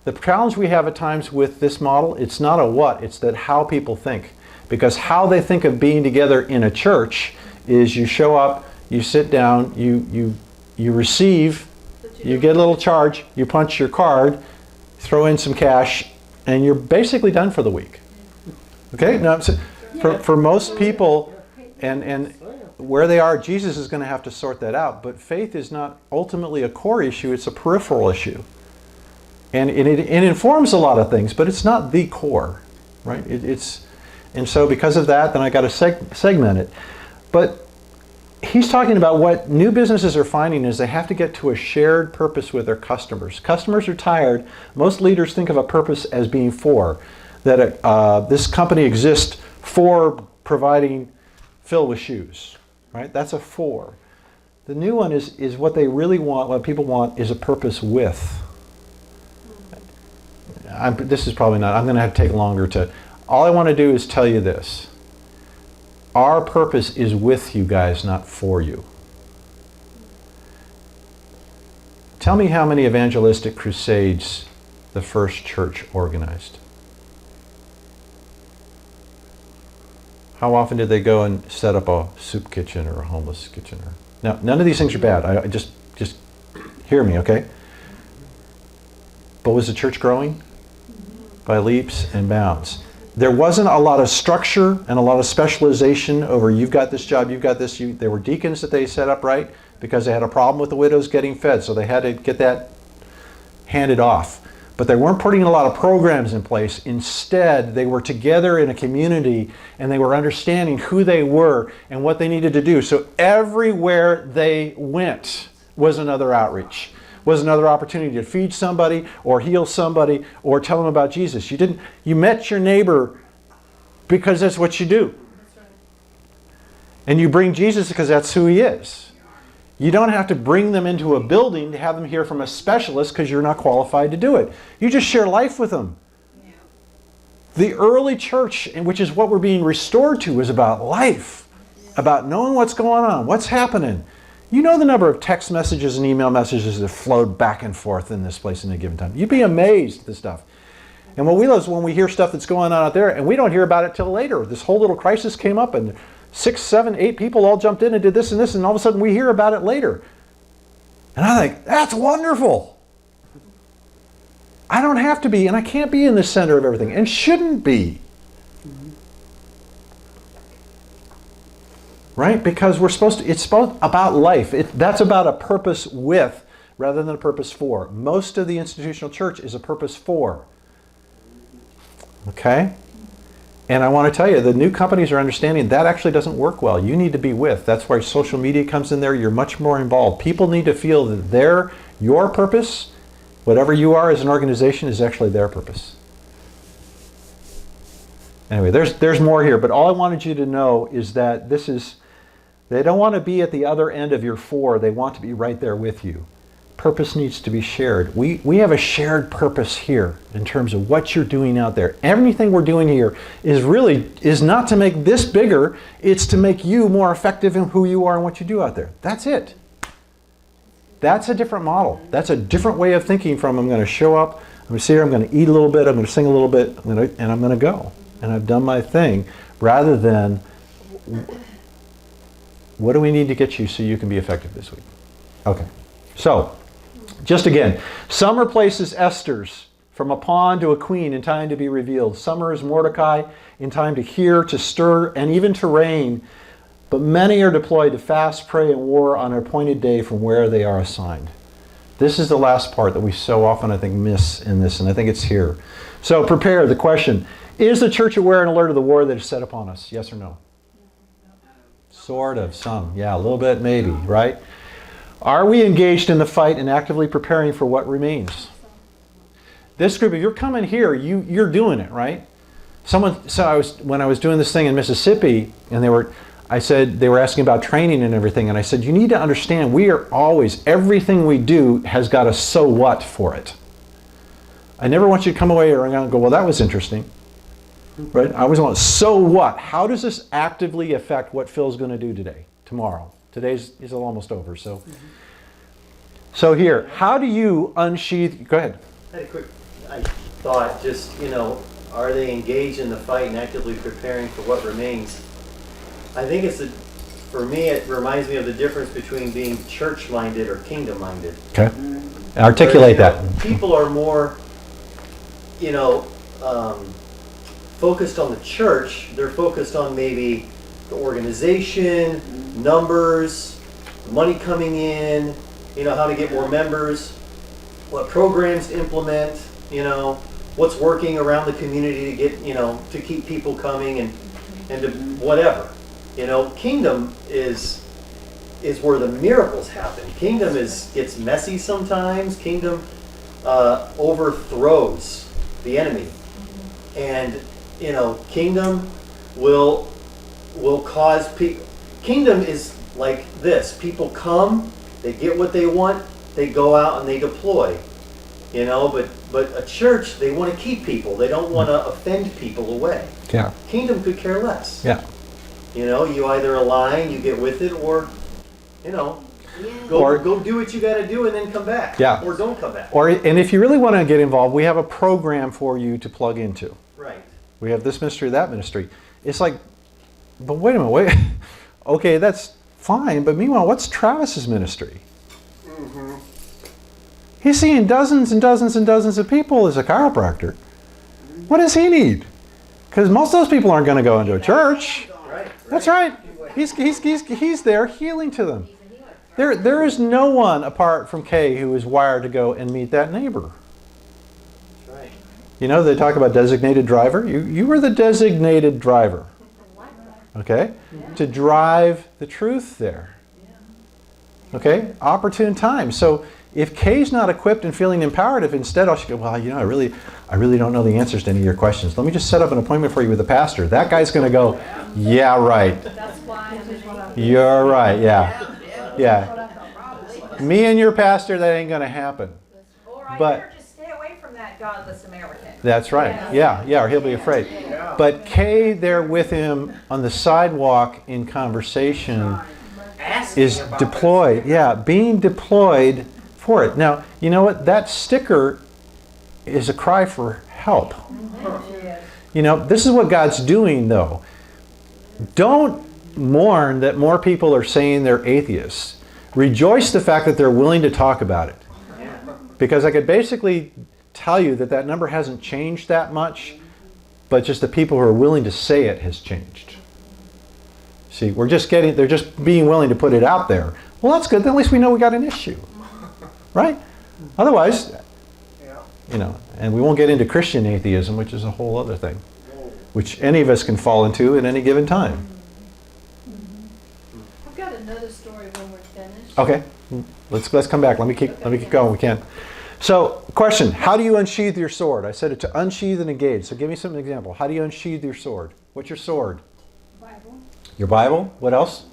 The challenge we have at times with this model, it's not a what, it's that how people think. Because how they think of being together in a church is you show up, you sit down, you receive, you get a little charge, you punch your card, throw in some cash, and you're basically done for the week. Okay? Now, for most people, and where they are, Jesus is going to have to sort that out. But faith is not ultimately a core issue, it's a peripheral issue. And it informs a lot of things, but it's not the core, right? And so because of that, then I got to segment it. But he's talking about what new businesses are finding is they have to get to a shared purpose with their customers. Customers are tired. Most leaders think of a purpose as being for. That this company exists for providing Phil with shoes. Right? That's a for. The new one is what they really want, what people want, is a purpose with. This is probably not, I'm going to have to take longer to, all I want to do is tell you this. Our purpose is with you guys, not for you. Tell me how many evangelistic crusades the first church organized. How often did they go and set up a soup kitchen or a homeless kitchen? Now, none of these things are bad. I just hear me, okay? But was the church growing? By leaps and bounds. There wasn't a lot of structure and a lot of specialization over you've got this job, you've got this. There were deacons that they set up, right? Because they had a problem with the widows getting fed, so they had to get that handed off. But they weren't putting a lot of programs in place. Instead, they were together in a community and they were understanding who they were and what they needed to do. So everywhere they went was another outreach, was another opportunity to feed somebody or heal somebody or tell them about Jesus. You met your neighbor because that's what you do. And you bring Jesus because that's who he is. You don't have to bring them into a building to have them hear from a specialist because you're not qualified to do it. You just share life with them. Yeah. The early church, which is what we're being restored to, is about life, about knowing what's going on, what's happening. You know the number of text messages and email messages that flowed back and forth in this place in a given time. You'd be amazed at this stuff. And what we love is when we hear stuff that's going on out there, and we don't hear about it till later. This whole little crisis came up, and 6, 7, 8 people all jumped in and did this and this, and all of a sudden we hear about it later. And I think, that's wonderful. I don't have to be, and I can't be in the center of everything, and shouldn't be. Right? Because it's supposed about life. That's about a purpose with rather than a purpose for. Most of the institutional church is a purpose for. Okay? And I want to tell you, the new companies are understanding that actually doesn't work well. You need to be with. That's why social media comes in there. You're much more involved. People need to feel that your purpose, whatever you are as an organization, is actually their purpose. Anyway, there's more here, but all I wanted you to know is that they don't want to be at the other end of your for. They want to be right there with you. Purpose needs to be shared. We have a shared purpose here in terms of what you're doing out there. Everything we're doing here is not to make this bigger. It's to make you more effective in who you are and what you do out there. That's it. That's a different model. That's a different way of thinking from I'm going to show up, I'm going to sit here, I'm going to eat a little bit, I'm going to sing a little bit, and I'm going to go. And I've done my thing, rather than what do we need to get you so you can be effective this week? Okay. So, Just again, summer places Esther's from a pawn to a queen in time to be revealed. Summer is Mordecai in time to hear, to stir, and even to reign. But many are deployed to fast, pray, and war on an appointed day from where they are assigned. This is the last part that we so often, I think, miss in this, and I think it's here. So prepare. The question, is the church aware and alert of the war that is set upon us? Yes or no? Sort of, some. Yeah, a little bit maybe, right? Are we engaged in the fight and actively preparing for what remains? This group, if you're coming here, you're doing it, right? When I was doing this thing in Mississippi, and they were asking about training and everything, and I said, you need to understand, we are always, everything we do has got a so what for it. I never want you to come away and go, well, that was interesting. Right? I always want, so what? How does this actively affect what Phil's going to do today, tomorrow? Today's is almost over. So here, how do you unsheathe? Go ahead. I had a quick thought, just, are they engaged in the fight and actively preparing for what remains? I think for me, it reminds me of the difference between being church-minded or kingdom-minded. Okay. Articulate that. People are more, focused on the church. They're focused on maybe the organization, numbers, money coming in, how to get more members, what programs to implement, what's working around the community to get, to keep people coming and to whatever. Kingdom is where the miracles happen. Kingdom gets messy sometimes. Kingdom overthrows the enemy. And, kingdom will cause people. Kingdom is like this. People come, they get what they want, they go out and they deploy. But a church, they want to keep people. They don't want to offend people away. Yeah. Kingdom could care less. Yeah. You either align, you get with it, or, go do what you got to do and then come back. Yeah. Or don't come back. And if you really want to get involved, we have a program for you to plug into. Right. We have this ministry, that ministry. It's like, but wait a minute, okay, that's fine, but meanwhile, what's Travis's ministry? Mm-hmm. He's seeing dozens and dozens and dozens of people as a chiropractor. What does he need? Because most of those people aren't going to go into a church. Right. That's right. He's there healing to them. There is no one apart from Kay who is wired to go and meet that neighbor. That's right. They talk about designated driver. You were the designated driver. Okay? To drive the truth there. Okay? Opportune time. So if Kay's not equipped and feeling empowered, if instead she go, well, I really don't know the answers to any of your questions. Let me just set up an appointment for you with the pastor. That guy's going to go, yeah, right. That's why You're right, yeah. Yeah. Me and your pastor, that ain't going to happen. Or I But- better just stay away from that godless American. That's right. Yeah, or he'll be afraid. But Kay there with him on the sidewalk in conversation is deployed. Yeah, being deployed for it. Now, you know what? That sticker is a cry for help. This is what God's doing, though. Don't mourn that more people are saying they're atheists. Rejoice the fact that they're willing to talk about it. Because I could basically tell you that number hasn't changed that much, but just the people who are willing to say it has changed. See, they're just being willing to put it out there. Well, that's good. Then at least we know we got an issue. Right? Otherwise, and we won't get into Christian atheism, which is a whole other thing, which any of us can fall into at any given time. I've got another story when we're finished. Okay, let's come back. Let me keep going. We can. So, question: how do you unsheathe your sword? I said it to unsheathe and engage. So, give me some example. How do you unsheathe your sword? What's your sword? Bible. Your Bible. What else?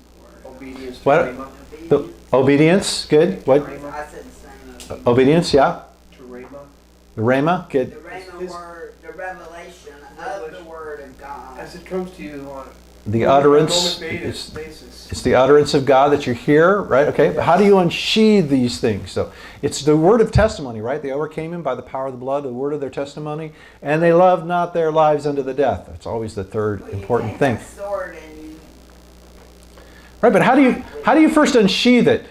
Obedience to What? Rhema. The obedience. Good. What? I said the same. Obedience. Yeah. To Rhema. The Rhema. Good. The Rhema word, the revelation of the Word of God. As it comes to you on The a utterance. moment basis. It's the utterance of God that you hear, right? Okay, but how do you unsheathe these things? So it's the word of testimony, right? They overcame him by the power of the blood, the word of their testimony, and they loved not their lives unto the death. That's always the third important thing. Sword and you Right, but how do you first unsheathe it?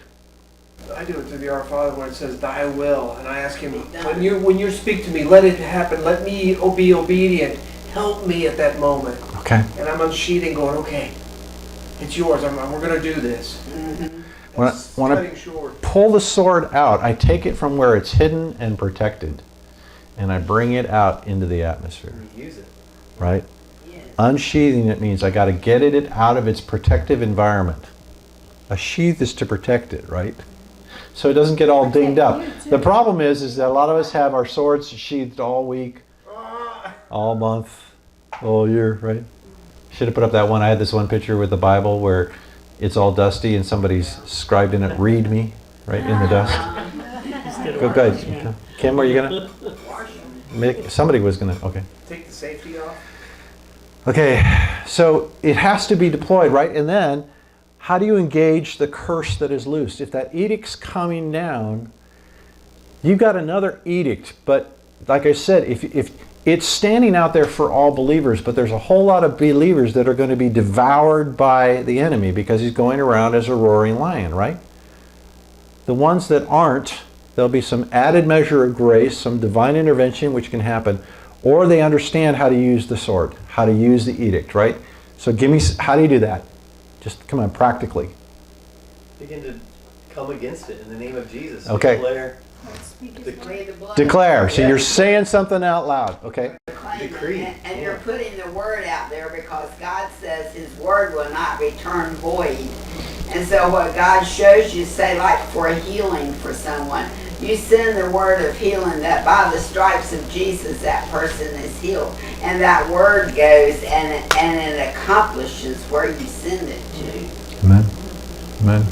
I I do it through the Our Father when it says Thy will, and I ask Him, when you speak to me, let it happen. Let me be obedient. Help me at that moment. Okay. And I'm unsheathing, going, okay, it's yours. We're going to do this. When Cutting short. pull the sword out, I take it from where it's hidden and protected, and I bring it out into the atmosphere. You use it. Right? Yes. Unsheathing it means I got to get it out of its protective environment. A sheath is to protect it, right? So it doesn't get all dinged up. The problem is that a lot of us have our swords sheathed all week, all month, all year, right? Should have put up that one. I had this one picture with the Bible where it's all dusty and somebody's scribed in it, read me, right, in the dust. Go ahead. Kim, were you going to? Somebody was going to, okay. Take the safety off. Okay, so it has to be deployed, right? And then, how do you engage the curse that is loosed? If that edict's coming down, you've got another edict. But like I said, if it's standing out there for all believers, but there's a whole lot of believers that are going to be devoured by the enemy because he's going around as a roaring lion, right? The ones that aren't, there'll be some added measure of grace, some divine intervention which can happen, or they understand how to use the sword, how to use the edict, right? So how do you do that? Just come on, practically. Begin to come against it in the name of Jesus. Okay. Declare. Plead the blood. Declare. So you're saying something out loud, okay? Decree. And you're putting the word out there because God says His word will not return void. And so what God shows you, say like for a healing for someone, you send the word of healing that by the stripes of Jesus that person is healed. And that word goes and it accomplishes where you send it to. Amen. Amen.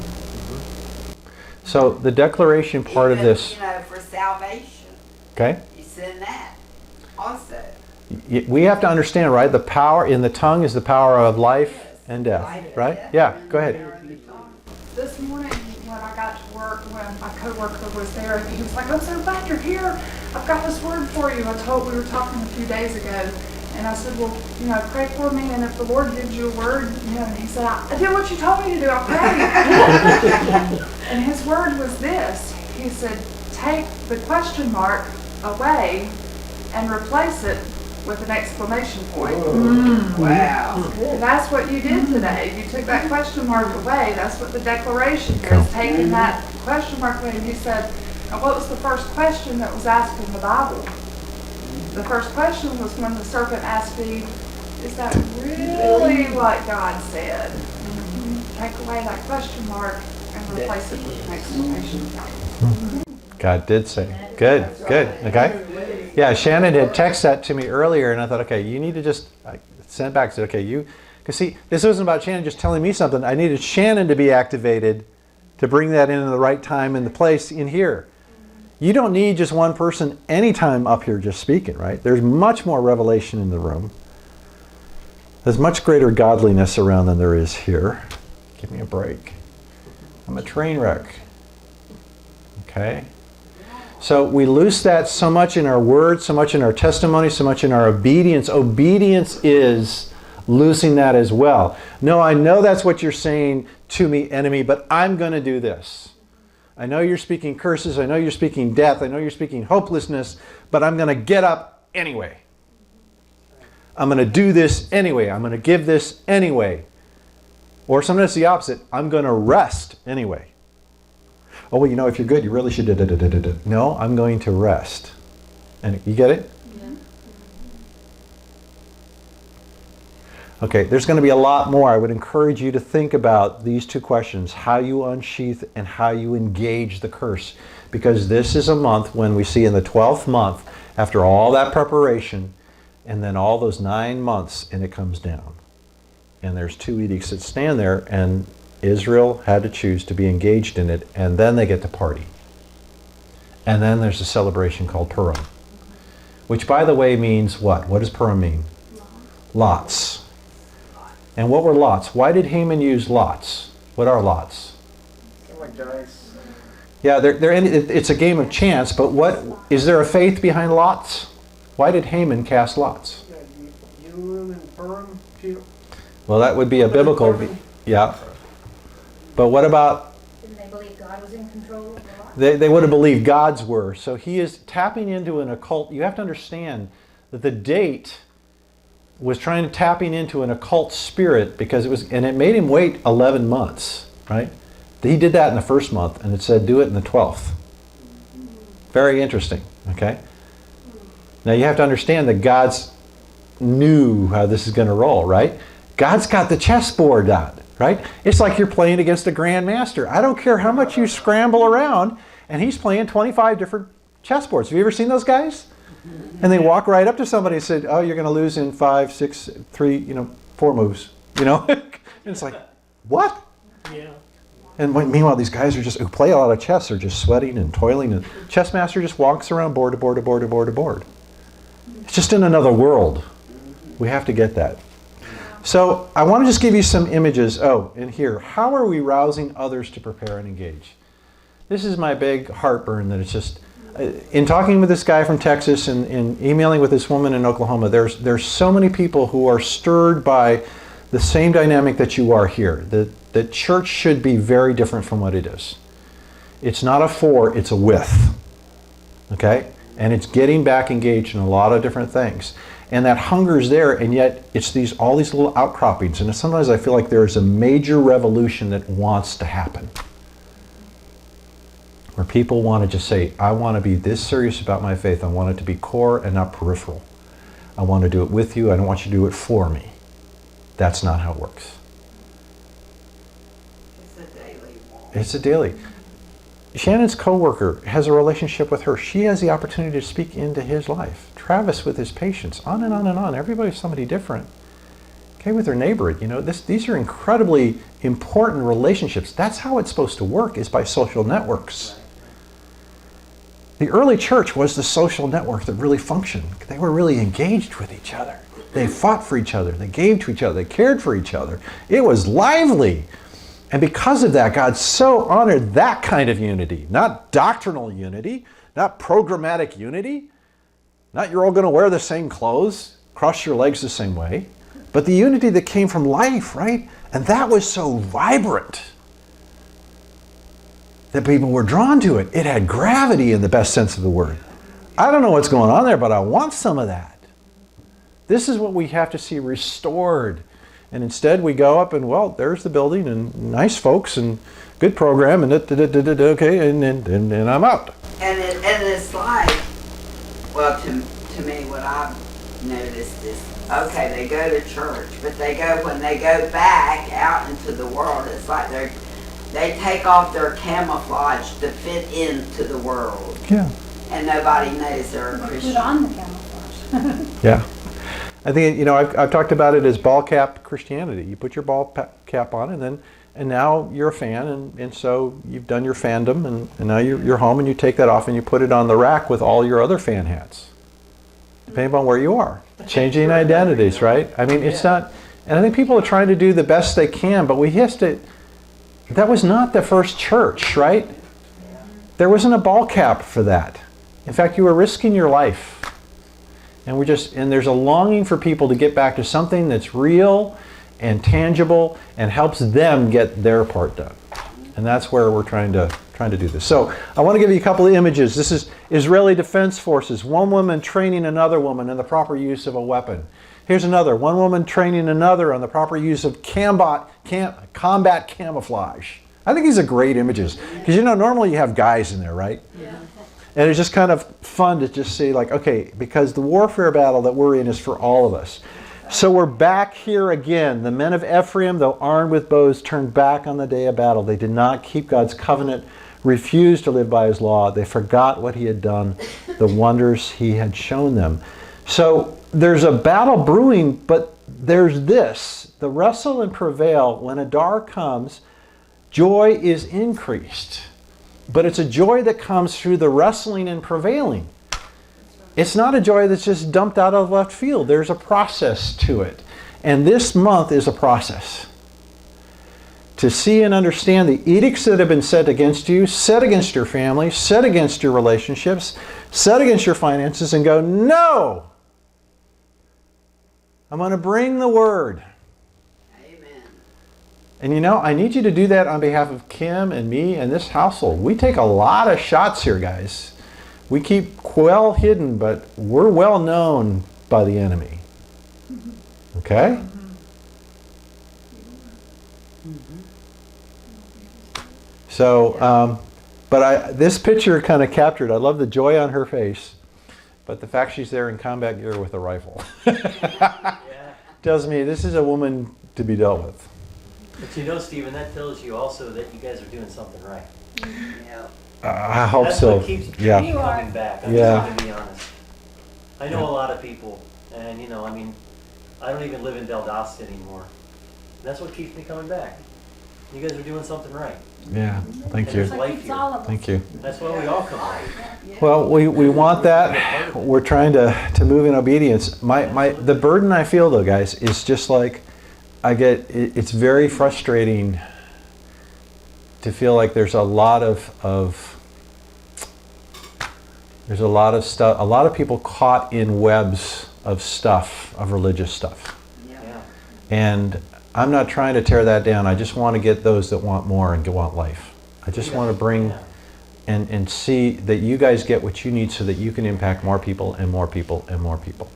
So the declaration part of Even, this, for salvation, okay? you send that also. We have to understand, right? The power in the tongue is the power of life Yes. and death, Life and right? death. Yeah, go ahead. This morning when I got to work, when my coworker was there, and he was like, "I'm so glad you're here. I've got this word for you." We were talking a few days ago, and I said, "Well, pray for me, and if the Lord gives you a word, and he said, I did what you told me to do. I prayed." And his word was this. He said, "Take the question mark away and replace it with an exclamation point." Wow. And that's what you did today. You took that question mark away. That's what the declaration is, taking that question mark away. And he said, and what was the first question that was asked in the Bible? The first question was when the serpent asked Eve, "Is that really what God said?" Take away that question mark and replace it with an exclamation point. God did say. Good, good, okay? Yeah, Shannon had texted that to me earlier, and I thought, okay, you need to just send it back. I said, okay, because see, this wasn't about Shannon just telling me something. I needed Shannon to be activated to bring that in the right time and the place in here. You don't need just one person anytime up here just speaking, right? There's much more revelation in the room. There's much greater godliness around than there is here. Give me a break. I'm a train wreck. Okay? So we loose that so much in our words, so much in our testimony, so much in our obedience. Obedience is loosing that as well. No, I know that's what you're saying to me, enemy, but I'm going to do this. I know you're speaking curses. I know you're speaking death. I know you're speaking hopelessness, but I'm going to get up anyway. I'm going to do this anyway. I'm going to give this anyway. Or sometimes the opposite. I'm going to rest anyway. Oh, well, if you're good, you really should do. No, I'm going to rest. And you get it? Yeah. Okay, there's going to be a lot more. I would encourage you to think about these two questions, how you unsheath and how you engage the curse. Because this is a month when we see in the 12th month, after all that preparation, and then all those 9 months, and it comes down. And there's 2 edicts that stand there, and Israel had to choose to be engaged in it, and then they get to party. And then there's a celebration called Purim, which, by the way, means what? What does Purim mean? Lots. And what were lots? Why did Haman use lots? What are lots? They're like dice. Yeah, it's a game of chance, but is there a faith behind lots? Why did Haman cast lots? Yeah, Urim and Purim. Well, that would be a biblical... Yeah. But what about... Didn't they believe God was in control? They would have believed God's were. So he is tapping into an occult. You have to understand that the date was tapping into an occult spirit because and it made him wait 11 months, right? He did that in the first month, and it said do it in the 12th. Very interesting, okay? Now you have to understand that God's knew how this is going to roll, right? God's got the chessboard out, right? It's like you're playing against a grandmaster. I don't care how much you scramble around, and he's playing 25 different chessboards. Have you ever seen those guys? And they walk right up to somebody and say, oh, you're going to lose in 5, 6, 3, 4 moves, and it's like, what? Yeah. And meanwhile, these guys who play a lot of chess are just sweating and toiling, and chess master just walks around board to board to board to board to board. It's just in another world. We have to get that. So I want to just give you some images. Oh, and here, how are we rousing others to prepare and engage? This is my big heartburn that it's just, in talking with this guy from Texas and in emailing with this woman in Oklahoma, there's so many people who are stirred by the same dynamic that you are here. The church should be very different from what it is. It's not a for, it's a with. Okay? And it's getting back engaged in a lot of different things. And that hunger is there, and yet it's all these little outcroppings. And sometimes I feel like there's a major revolution that wants to happen. Where people want to just say, I want to be this serious about my faith. I want it to be core and not peripheral. I want to do it with you. I don't want you to do it for me. That's not how it works. It's a daily walk. It's a daily. Shannon's coworker has a relationship with her. She has the opportunity to speak into his life. Travis with his patients, on and on and on. Everybody's somebody different. Okay, with her neighbor, these are incredibly important relationships. That's how it's supposed to work, is by social networks. The early church was the social network that really functioned. They were really engaged with each other. They fought for each other. They gave to each other. They cared for each other. It was lively. And because of that, God so honored that kind of unity. Not doctrinal unity, not programmatic unity, not you're all going to wear the same clothes, cross your legs the same way, but the unity that came from life, right? And that was so vibrant that people were drawn to it. It had gravity in the best sense of the word. I don't know what's going on there, but I want some of that. This is what we have to see restored. And instead we go up and, well, there's the building and nice folks and good program and okay, and I'm out. And it's like, well, to me, what I've noticed is, okay, they go to church, but when they go back out into the world, it's like they take off their camouflage to fit into the world. Yeah. And nobody knows they're a Christian. Put on the camouflage. Yeah. I think, I've talked about it as ball cap Christianity. You put your ball cap on and now you're a fan, and so you've done your fandom, and now you're home and you take that off and you put it on the rack with all your other fan hats. Depending on where you are. Changing identities, right? I mean, it's not, and I think people are trying to do the best they can, but that was not the first church, right? There wasn't a ball cap for that. In fact, you were risking your life. And there's a longing for people to get back to something that's real and tangible and helps them get their part done. And that's where we're trying to do this. So I want to give you a couple of images. This is Israeli Defense Forces. One woman training another woman in the proper use of a weapon. Here's another. One woman training another on the proper use of combat camouflage. I think these are great images. Because normally you have guys in there, right? Yeah. And it's just kind of fun to just see, like, okay, because the warfare battle that we're in is for all of us. So we're back here again. The men of Ephraim, though armed with bows, turned back on the day of battle. They did not keep God's covenant, refused to live by his law. They forgot what he had done, the wonders he had shown them. So there's a battle brewing, but there's this. The wrestle and prevail. When Adar comes, joy is increased. But it's a joy that comes through the wrestling and prevailing. It's not a joy that's just dumped out of left field. There's a process to it. And this month is a process. To see and understand the edicts that have been set against you, set against your family, set against your relationships, set against your finances, and go, no! I'm going to bring the word. Amen. And I need you to do that on behalf of Kim and me and this household. We take a lot of shots here, guys. We keep well hidden, but we're well known by the enemy. Okay? So, but this picture kind of captured, I love the joy on her face, but the fact she's there in combat gear with a rifle tells me this is a woman to be dealt with. But Stephen, that tells you also that you guys are doing something right. Yeah. I hope That's so. what keeps me Yeah. coming back. I'm Yeah. just going to be honest. I know a lot of people, and I don't even live in Valdosta anymore. That's what keeps me coming back. You guys are doing something right. Yeah. Thank And you. there's life here. Thank you. That's why we all come back. Well, we want that. We're trying to move in obedience. The burden I feel though, guys, is just like it's very frustrating to feel like there's a lot of stuff, a lot of people caught in webs of stuff, of religious stuff. Yeah. And I'm not trying to tear that down. I just want to get those that want more and want life. I just want to bring and see that you guys get what you need so that you can impact more people and more people and more people.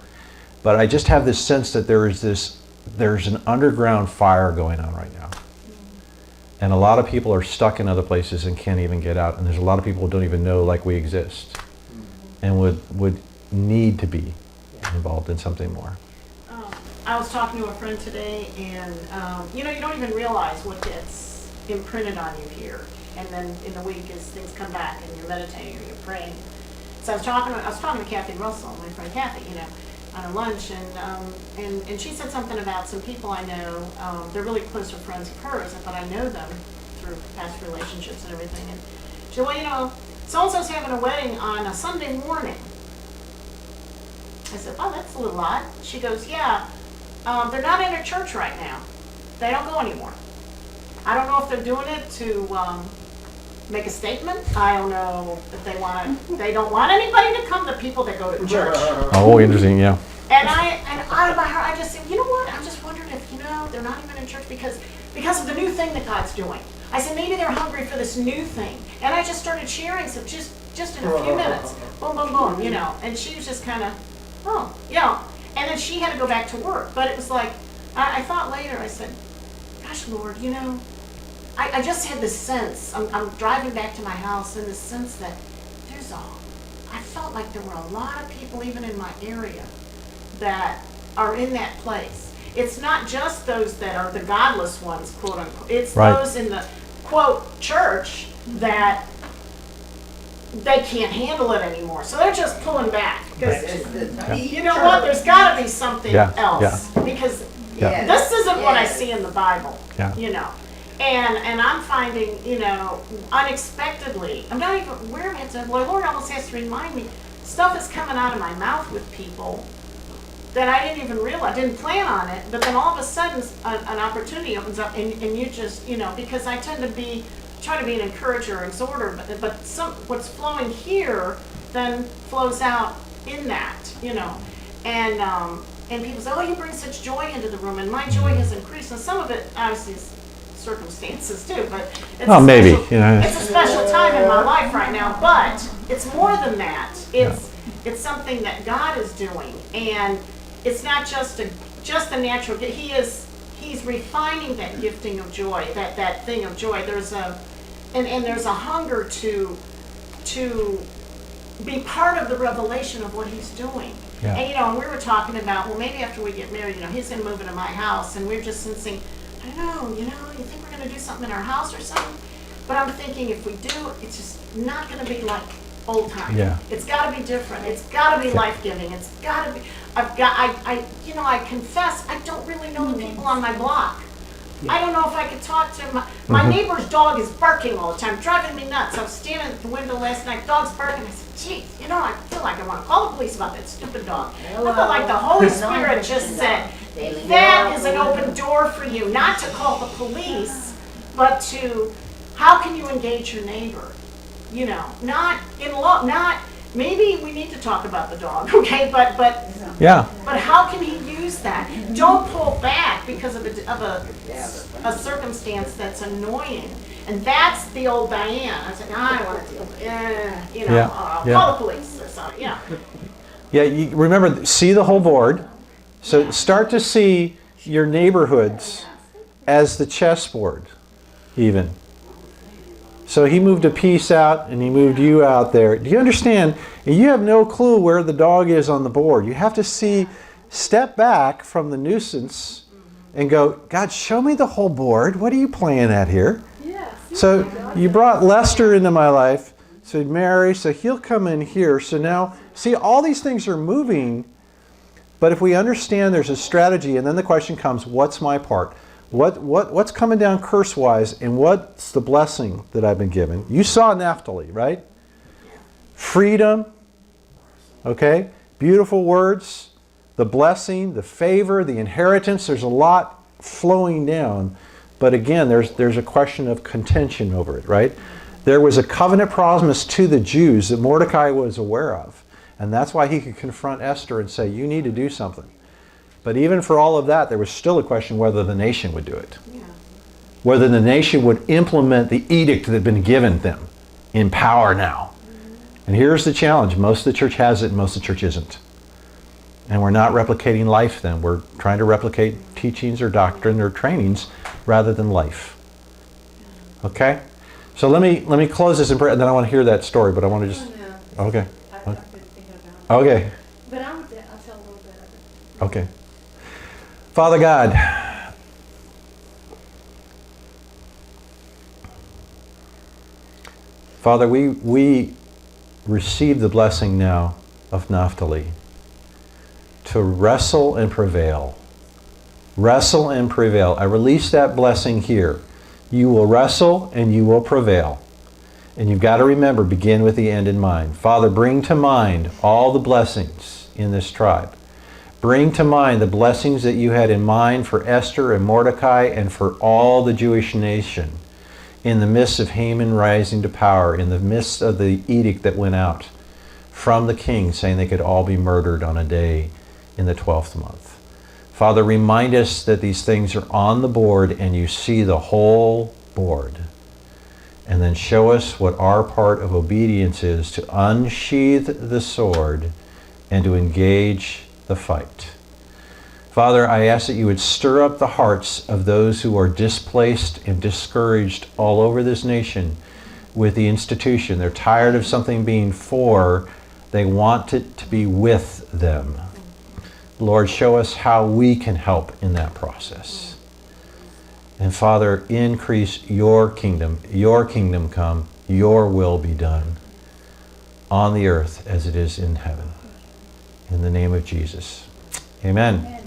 But I just have this sense that there's an underground fire going on right now. And a lot of people are stuck in other places and can't even get out. And there's a lot of people who don't even know like we exist and would need to be involved in something more. I was talking to a friend today, and you don't even realize what gets imprinted on you here. And then in the week, as things come back, and you're meditating or you're praying. So I was talking to Kathy Russell, my friend Kathy, on a lunch, and she said something about some people I know. They're really closer friends of hers, but I know them through past relationships and everything. And she said, well, so-and-so's having a wedding on a Sunday morning. I said, oh, that's a little odd. She goes, yeah. They're not in a church right now. They don't go anymore. I don't know if they're doing it to make a statement. I don't know if they don't want anybody to come, the people that go to church. Oh, interesting, yeah. And out of my heart, I just said, you know what? I'm just wondering if, they're not even in church because of the new thing that God's doing. I said, maybe they're hungry for this new thing. And I just started sharing, so just in a few minutes, boom, boom, boom, and she was just kind of, and then she had to go back to work. But it was like, I thought later, I said, gosh, Lord, I just had this sense, I'm driving back to my house, and this sense that I felt like there were a lot of people, even in my area, that are in that place. It's not just those that are the godless ones, quote unquote. It's those in the, quote, church that they can't handle it anymore. So they're just pulling back. Because you know what? There's got to be something else. Because this isn't what I see in the Bible. And I'm finding, unexpectedly, I'm not even aware of it. The Lord almost has to remind me, stuff is coming out of my mouth with people that I didn't even realize, didn't plan on it, but then all of a sudden an opportunity opens up and you just, because I tend to try to be an encourager, exhorter, but what's flowing here then flows out in that, and people say, oh, you bring such joy into the room, and my joy has increased, and some of it obviously is circumstances too, but it's a special time in my life right now, but it's more than that. It's something that God is doing, and it's not just a natural gift. He's refining that gifting of joy, that thing of joy. There's a hunger to be part of the revelation of what he's doing. Yeah. And we were talking about, well, maybe after we get married, he's gonna move into my house, and we're just sensing, I don't know, you think we're gonna do something in our house or something? But I'm thinking if we do, it's just not gonna be like old time. Yeah. It's gotta be different. It's gotta be life-giving. It's gotta be, I confess, I don't really know the people on my block. Yeah. I don't know if I could talk to my neighbor's dog is barking all the time, driving me nuts. I was standing at the window last night, dog's barking. I said, geez, I feel like I want to call the police about that stupid dog. Hello. I felt like the Holy Spirit just said, that is an open door for you, not to call the police, but to, how can you engage your neighbor? Not in law, maybe we need to talk about the dog, okay, but how can he use use that. Don't pull back because of a circumstance that's annoying. And that's the old Diane. I said, I want to deal with it. Call the police or something. Yeah. Yeah, you remember, see the whole board. So start to see your neighborhoods as the chessboard, even. So he moved a piece out and he moved you out there. Do you understand? You have no clue where the dog is on the board. You have to step back from the nuisance and go, God, show me the whole board. What are you playing at here? So you brought Lester into my life, so Mary, so he'll come in here. So now, see, all these things are moving, but if we understand there's a strategy, and then the question comes, what's my part? What's coming down curse-wise, and what's the blessing that I've been given? You saw Naphtali, right? Freedom, okay? Beautiful words, the blessing, the favor, the inheritance. There's a lot flowing down. But again, there's a question of contention over it, right? There was a covenant promise to the Jews that Mordecai was aware of. And that's why he could confront Esther and say, you need to do something. But even for all of that, there was still a question whether the nation would do it. Yeah. Whether the nation would implement the edict that had been given them in power now. And here's the challenge. Most of the church has it and most of the church isn't. And we're not replicating life then. We're trying to replicate teachings or doctrine or trainings rather than life. Okay? So let me close this in prayer, and then I want to hear that story, but I want to just... Okay. I've been thinking about it. Okay. But I'll tell a little bit of it. Okay. Father God, Father, we receive the blessing now of Naphtali to wrestle and prevail. Wrestle and prevail. I release that blessing here. You will wrestle and you will prevail. And you've got to remember, begin with the end in mind. Father, bring to mind all the blessings in this tribe. Bring to mind the blessings that you had in mind for Esther and Mordecai and for all the Jewish nation in the midst of Haman rising to power, in the midst of the edict that went out from the king saying they could all be murdered on a day in the 12th month. Father, remind us that these things are on the board and you see the whole board. And then show us what our part of obedience is to unsheathe the sword and to engage the fight. Father, I ask that you would stir up the hearts of those who are displaced and discouraged all over this nation with the institution. They're tired of something being for, they want it to be with them. Lord, show us how we can help in that process. And Father, increase your kingdom come, your will be done on the earth as it is in heaven. In the name of Jesus. Amen.